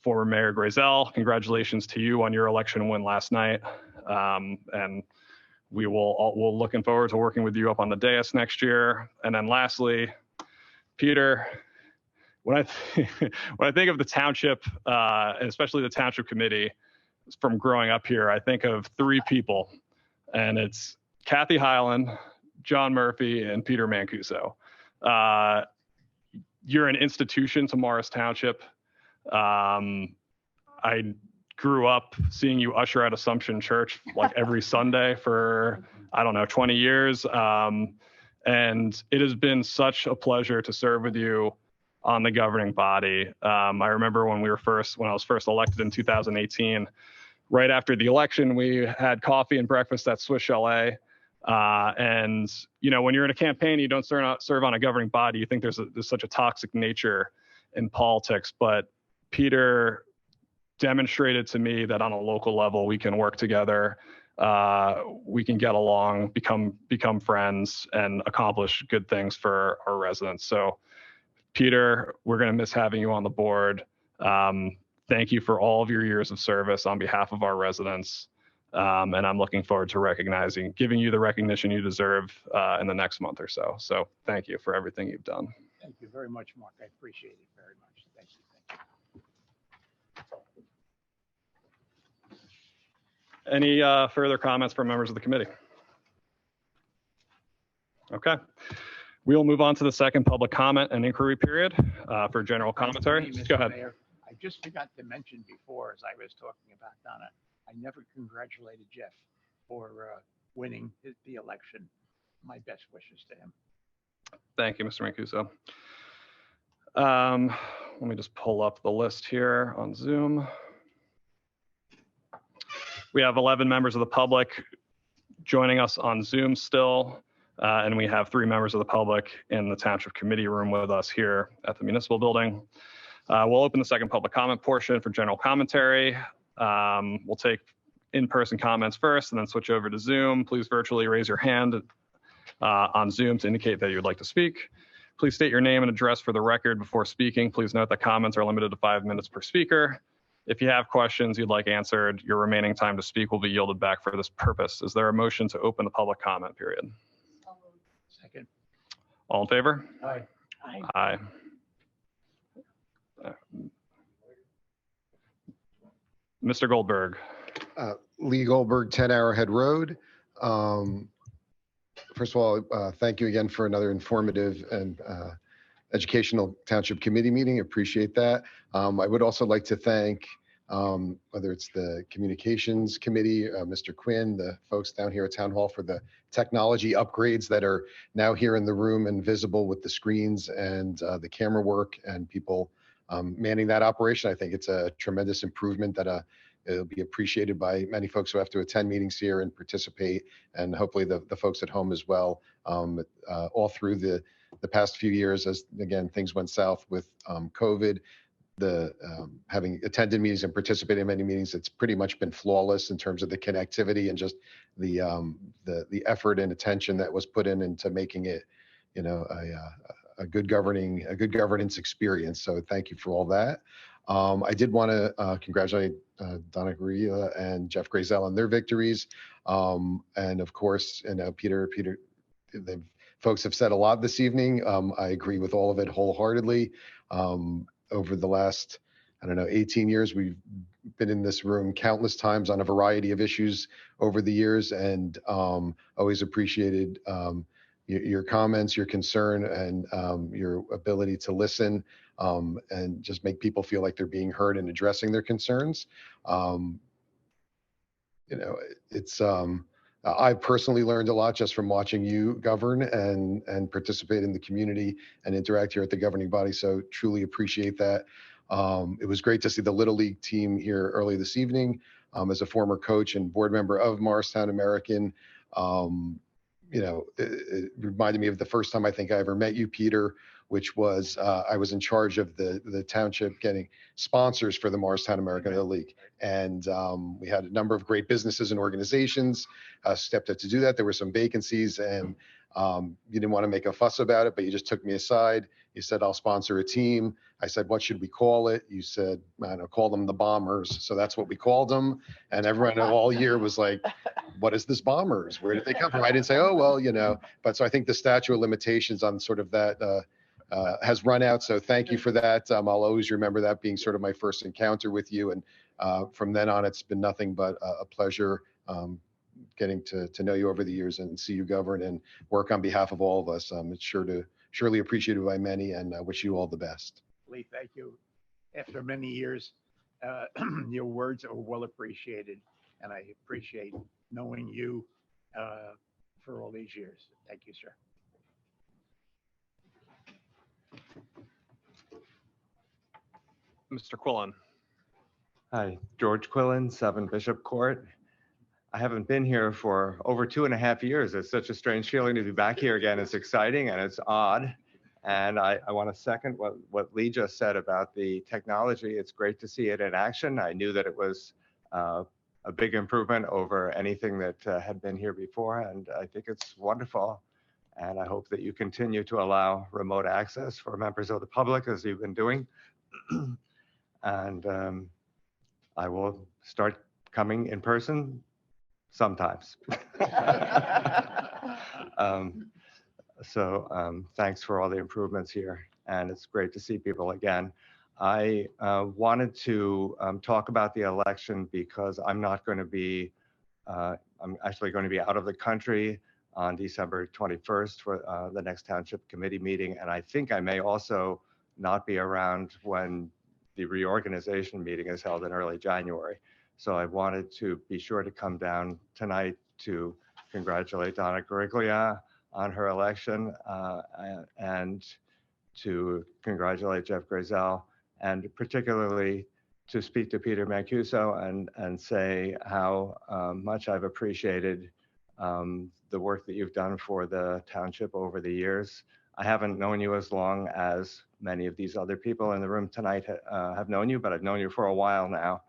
Former Mayor Grazel, congratulations to you on your election win last night. And we're looking forward to working with you up on the dais next year. And then lastly, Peter, when I think of the Township, and especially the Township Committee, from growing up here, I think of three people, and it's Kathy Hyland, John Murphy, and Peter Mancuso. You're an institution to Morris Township. I grew up seeing you usher at Assumption Church like every Sunday for, 20 years. And it has been such a pleasure to serve with you on the governing body. I remember when I was first elected in 2018, right after the election, we had coffee and breakfast at Swiss Chalet. And when you're in a campaign, you don't serve on a governing body. You think there's such a toxic nature in politics, but Peter demonstrated to me that on a local level, we can work together. We can get along, become friends, and accomplish good things for our residents. So Peter, we're going to miss having you on the board. Thank you for all of your years of service on behalf of our residents. And I'm looking forward to giving you the recognition you deserve in the next month or so. So thank you for everything you've done.
Thank you very much, Mark. I appreciate it very much. Thank you.
Any further comments from members of the committee? Okay. We will move on to the second public comment and inquiry period for general commentary.
Mr.
Go ahead.
Mayor, I just forgot to mention before, as I was talking about Donna, I never congratulated Jeff for winning the election. My best wishes to him.
Thank you, Mr. Mancuso. Let me just pull up the list here on Zoom. We have 11 members of the public joining us on Zoom still, and we have 3 members of the public in the Township Committee room with us here at the Municipal Building. We'll open the second public comment portion for general commentary. We'll take in-person comments first and then switch over to Zoom. Please virtually raise your hand on Zoom to indicate that you'd like to speak. Please state your name and address for the record before speaking. Please note that comments are limited to 5 minutes per speaker. If you have questions you'd like answered, your remaining time to speak will be yielded back for this purpose. Is there a motion to open the public comment period?
Second.
All in favor?
Aye.
Aye. Mr. Goldberg.
Lee Goldberg, 10 Arrowhead Road. First of all, thank you again for another informative and educational Township Committee meeting. Appreciate that. I would also like to thank, whether it's the Communications Committee, Mr. Quinn, the folks down here at Town Hall for the technology upgrades that are now here in the room and visible with the screens and the camera work and people manning that operation. I think it's a tremendous improvement that it'll be appreciated by many folks who have to attend meetings here and participate, and hopefully the folks at home as well. All through the past few years, as again things went south with COVID, having attended meetings and participated in many meetings, it's pretty much been flawless in terms of the connectivity and just the effort and attention that was put into making it, you know, a good governance experience. So thank you for all that. I did want to congratulate Donna Guariglia and Jeff Grazel on their victories. And of course, you know, Peter, the folks have said a lot this evening. I agree with all of it wholeheartedly. Over the last, 18 years, we've been in this room countless times on a variety of issues over the years, and always appreciated your comments, your concern, and your ability to listen and just make people feel like they're being heard and addressing their concerns. I personally learned a lot just from watching you govern and participate in the community and interact here at the governing body. So truly appreciate that. It was great to see the Little League team here early this evening. As a former coach and board member of Morristown American, it reminded me of the first time I think I ever met you, Peter, which was I was in charge of the township getting sponsors for the Morristown American Little League. And we had a number of great businesses and organizations stepped up to do that. There were some vacancies, and you didn't want to make a fuss about it, but you just took me aside. You said, I'll sponsor a team. I said, what should we call it? You said, call them the Bombers. So that's what we called them. And everyone all year was like, what is this Bombers? Where did they come from? I didn't say, oh, well, but so I think the statute of limitations on sort of that has run out. So thank you for that. I'll always remember that being sort of my first encounter with you. And from then on, it's been nothing but a pleasure getting to know you over the years and see you govern and work on behalf of all of us. It's surely appreciated by many, and I wish you all the best.
Lee, thank you. After many years, your words are well appreciated, and I appreciate knowing you for all these years. Thank you, sir.
Mr. Quillen.
Hi, George Quillen, 7 Bishop Court. I haven't been here for over 2.5 years. It's such a strange feeling to be back here again. It's exciting and it's odd. And I want to second what Lee just said about the technology. It's great to see it in action. I knew that it was a big improvement over anything that had been here before. And I think it's wonderful. And I hope that you continue to allow remote access for members of the public as you've been doing. And I will start coming in person sometimes. Thanks for all the improvements here, and it's great to see people again. I wanted to talk about the election because I'm not going to be, I'm actually going to be out of the country on December 21st for the next Township Committee meeting. And I think I may also not be around when the reorganization meeting is held in early January. So I wanted to be sure to come down tonight to congratulate Donna Guariglia on her election and to congratulate Jeff Grazel, and particularly to speak to Peter Mancuso and say how much I've appreciated the work that you've done for the township over the years. I haven't known you as long as many of these other people in the room tonight have known you, but I've known you for a while now.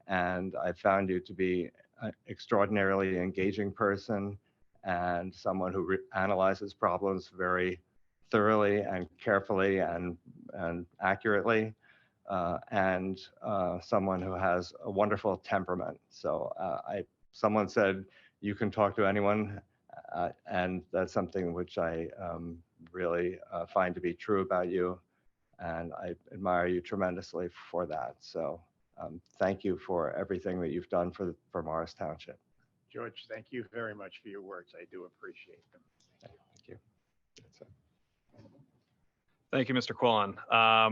And I found you to be an extraordinarily engaging person and someone who analyzes problems very thoroughly and carefully and accurately, and someone who has a wonderful temperament. So someone said, you can talk to anyone, and that's something which I really find to be true about you, and I admire you tremendously for that. So thank you for everything that you've done for Morris Township.
George, thank you very much for your words. I do appreciate them.
Thank you. That's it.
Thank you, Mr. Quillen.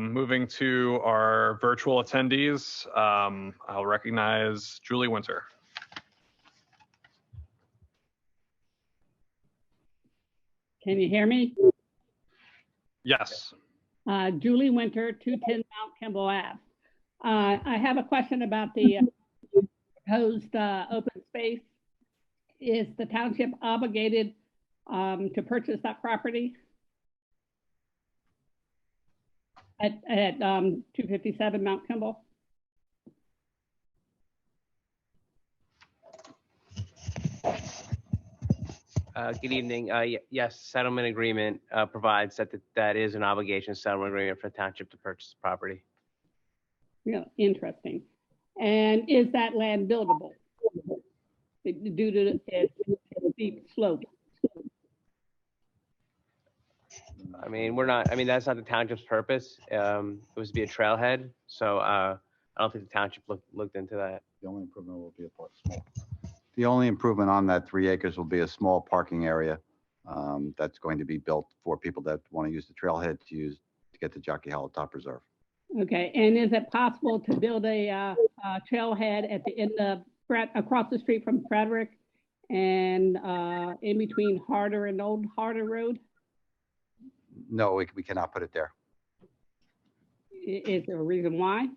Moving to our virtual attendees, I'll recognize Julie Winter.
Can you hear me?
Yes.
Julie Winter, 210 Mount Kimball Ave. I have a question about the proposed open space. Is the township obligated to purchase that property at 257 Mount Kimball?
Good evening. Yes, settlement agreement provides that that is an obligation settlement agreement for the township to purchase the property.
Yeah, interesting. And is that land buildable due to its steep slope?
I mean, that's not the township's purpose. It was to be a trailhead. So I don't think the township looked into that.
The only improvement will be the only improvement on that 3 acres will be a small parking area that's going to be built for people that want to use the trailhead to get to Jockey Hollow Top Reserve.
Okay, and is it possible to build a trailhead at the end of across the street from Frederick and in between Harder and Old Harder Road?
No, we cannot put it there.
Is there a reason why?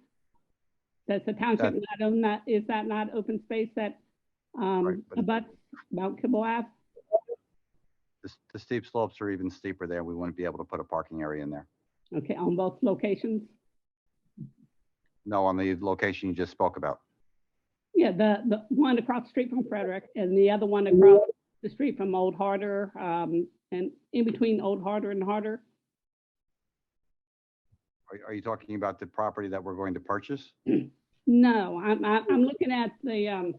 Does the township not own that? Is that not open space that abuts Mount Kimball Ave?
The steep slopes are even steeper there. We wouldn't be able to put a parking area in there.
Okay, on both locations?
No, on the location you just spoke about.
Yeah, the one across the street from Frederick and the other one across the street from Old Harder, and in between Old Harder and Harder.
Are you talking about the property that we're going to purchase?
No, I'm looking at the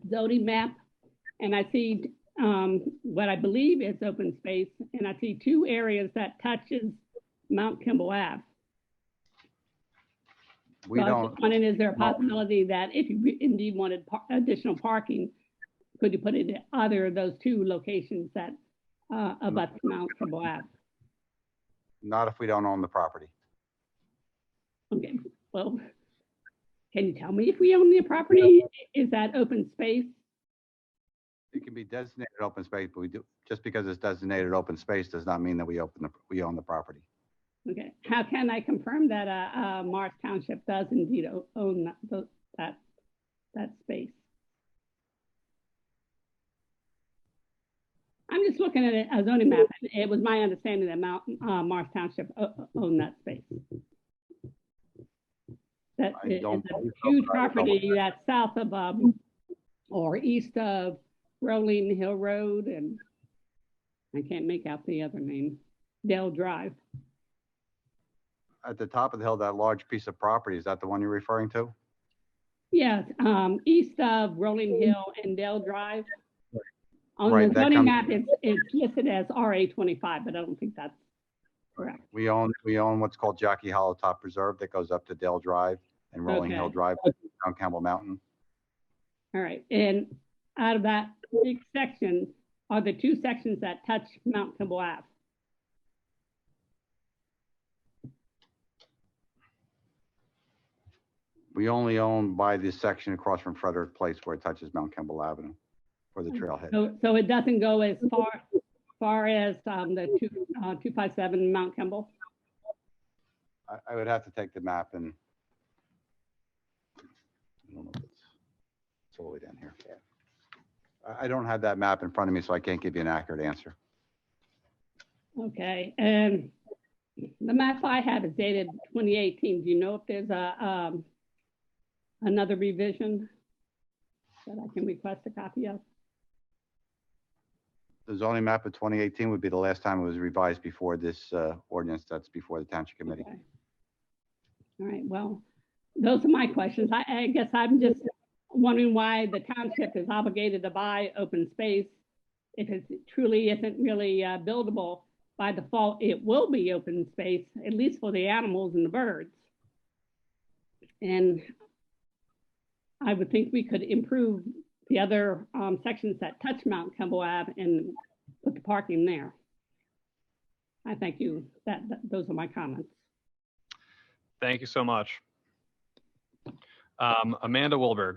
zoning map, and I see what I believe is open space, and I see 2 areas that touches Mount Kimball Ave.
We don't.
And is there a possibility that if you indeed wanted additional parking, could you put it in either of those 2 locations that abut Mount Kimball Ave?
Not if we don't own the property.
Okay, well, can you tell me if we own the property? Is that open space?
It can be designated open space, but just because it's designated open space does not mean that we own the property.
Okay, how can I confirm that Morris Township does indeed own that space? I'm just looking at a zoning map. It was my understanding that Morris Township owned that space. That is a huge property that's south of or east of Rolling Hill Road, and I can't make out the other name, Dell Drive.
At the top of the hill, that large piece of property, is that the one you're referring to?
Yeah, east of Rolling Hill and Dell Drive. On
Right,
the zoning map, it's listed as RA25, but I don't think that's correct.
We own what's called Jockey Hollow Top Reserve that goes up to Dale Drive and Rolling Hill Drive down Campbell Mountain.
All right, and out of that big section, are the two sections that touch Mount Kimball Ave.
We only own by this section across from Frederick Place where it touches Mount Kimball Avenue for the trailhead.
So it doesn't go as far as the 257 Mount Kimball?
I would have to take the map and I don't know if it's all the way down here. I don't have that map in front of me, so I can't give you an accurate answer.
Okay, and the map I have is dated 2018. Do you know if there's another revision that I can request a copy of?
The zoning map of 2018 would be the last time it was revised before this ordinance that's before the Township Committee.
Okay. All right, well, those are my questions. I guess I'm just wondering why the township is obligated to buy open space if it truly isn't really buildable. By default, it will be open space, at least for the animals and the birds. And I would think we could improve the other sections that touch Mount Kimball Ave and put the parking there. I thank you. Those are my comments.
Thank you so much. Amanda Wilberg.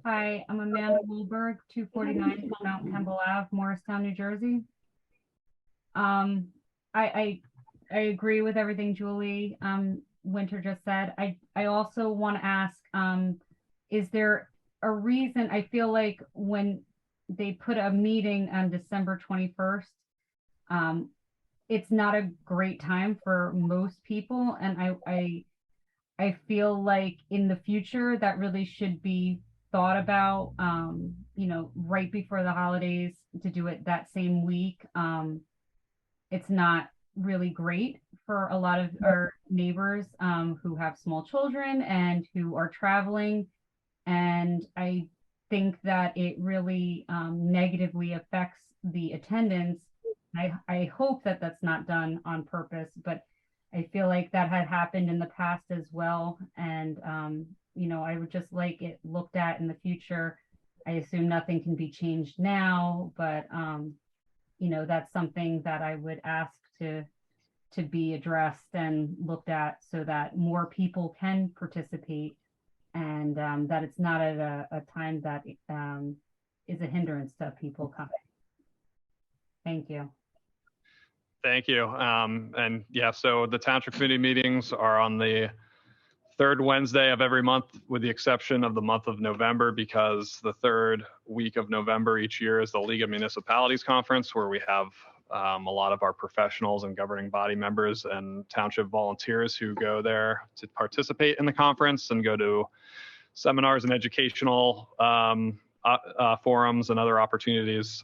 Hi, I'm Amanda Wilberg, 249 Mount Kimball Ave, Morristown, New Jersey. I agree with everything Julie Winter just said. I also want to ask, is there a reason? I feel like when they put a meeting on December 21st, it's not a great time for most people, and I feel like in the future that really should be thought about, you know, right before the holidays to do it that same week. It's not really great for a lot of our neighbors who have small children and who are traveling. And I think that it really negatively affects the attendance. I hope that that's not done on purpose, but I feel like that had happened in the past as well. And, you know, I would just like it looked at in the future. I assume nothing can be changed now, but, you know, that's something that I would ask to be addressed and looked at so that more people can participate, and that it's not at a time that is a hindrance to people coming. Thank you.
Thank you. And yeah, so the Township Committee meetings are on the third Wednesday of every month, with the exception of the month of November, because the third week of November each year is the League of Municipalities Conference, where we have a lot of our professionals and governing body members and township volunteers who go there to participate in the conference and go to seminars and educational forums and other opportunities.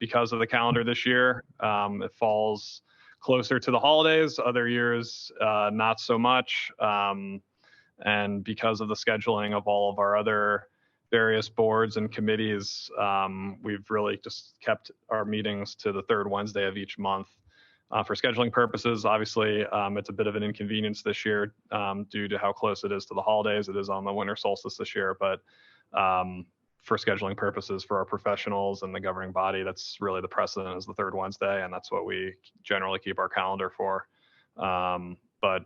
Because of the calendar this year, it falls closer to the holidays. Other years, not so much. And because of the scheduling of all of our other various boards and committees, we've really just kept our meetings to the third Wednesday of each month. For scheduling purposes, obviously, it's a bit of an inconvenience this year due to how close it is to the holidays. It is on the winter solstice this year, but for scheduling purposes for our professionals and the governing body, that's really the precedent is the third Wednesday, and that's what we generally keep our calendar for. But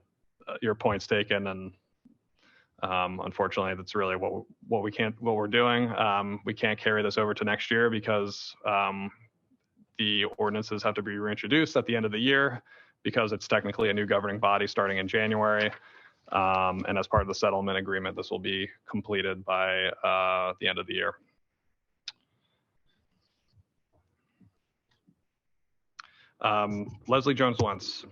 your point's taken, and unfortunately, that's really what we're doing. We can't carry this over to next year because the ordinances have to be reintroduced at the end of the year, because it's technically a new governing body starting in January. And as part of the settlement agreement, this will be completed by the end of the year. Leslie Jones-Wentz.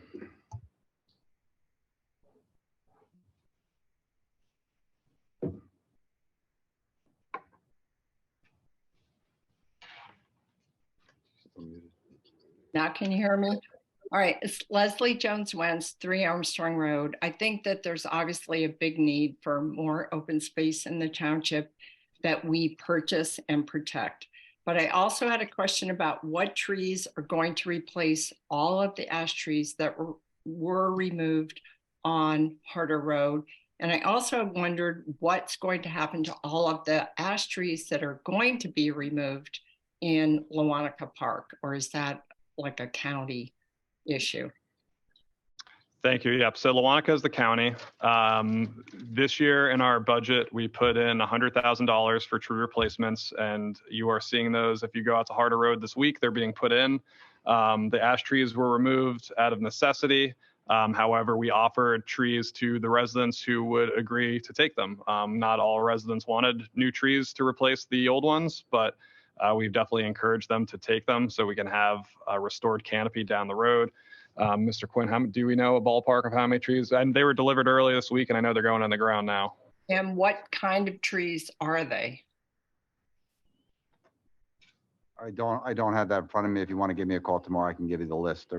Now can you hear me? All right, it's Leslie Jones-Wentz, 3 Armstrong Road. I think that there's obviously a big need for more open space in the township that we purchase and protect. But I also had a question about what trees are going to replace all of the ash trees that were removed on Harder Road, And I also wondered what's going to happen to all of the ash trees that are going to be removed in Lewanika Park, or is that like a county issue?
Thank you. Yep. So Lewanika is the county. This year in our budget, we put in $100,000 for tree replacements, and you are seeing those. If you go out to Harder Road this week, they're being put in. The ash trees were removed out of necessity. However, we offered trees to the residents who would agree to take them. Not all residents wanted new trees to replace the old ones, but we've definitely encouraged them to take them so we can have a restored canopy down the road. Mr. Quinn, do we know a ballpark of how many trees? And they were delivered early this week, and I know they're going on the ground now.
And what kind of trees are they?
I don't have that in front of me. If you want to give me a call tomorrow, I can give you the list.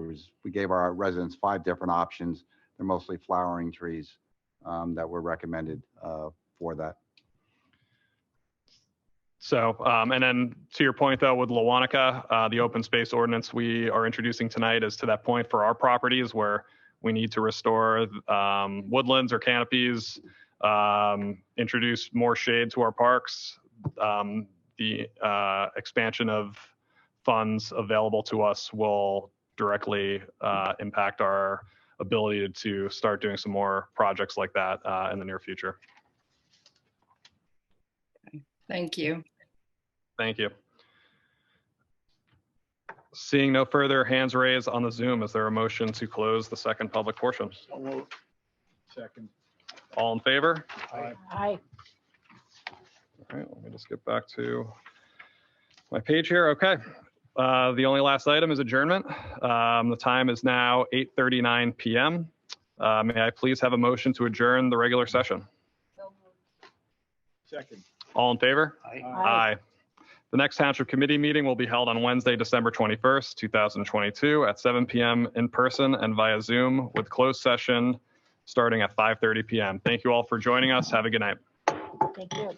We gave our residents 5 different options. They're mostly flowering trees that were recommended for that.
So, and then to your point though, with Lewanika, the open space ordinance we are introducing tonight is to that point for our properties where we need to restore woodlands or canopies, introduce more shade to our parks. The expansion of funds available to us will directly impact our ability to start doing some more projects like that in the near future.
Thank you.
Thank you. Seeing no further hands raised on the Zoom, is there a motion to close the second public portion?
Second.
All in favor?
Aye.
Aye.
All right, let me just get back to my page here. Okay. The only last item is adjournment. The time is now 8:39 p.m. May I please have a motion to adjourn the regular session?
Second.
All in favor?
Aye.
Aye. The next Township Committee meeting will be held on Wednesday, December 21st, 2022 at 7 p.m. in person and via Zoom with closed session starting at 5:30 p.m. Thank you all for joining us. Have a good night.
Thank you.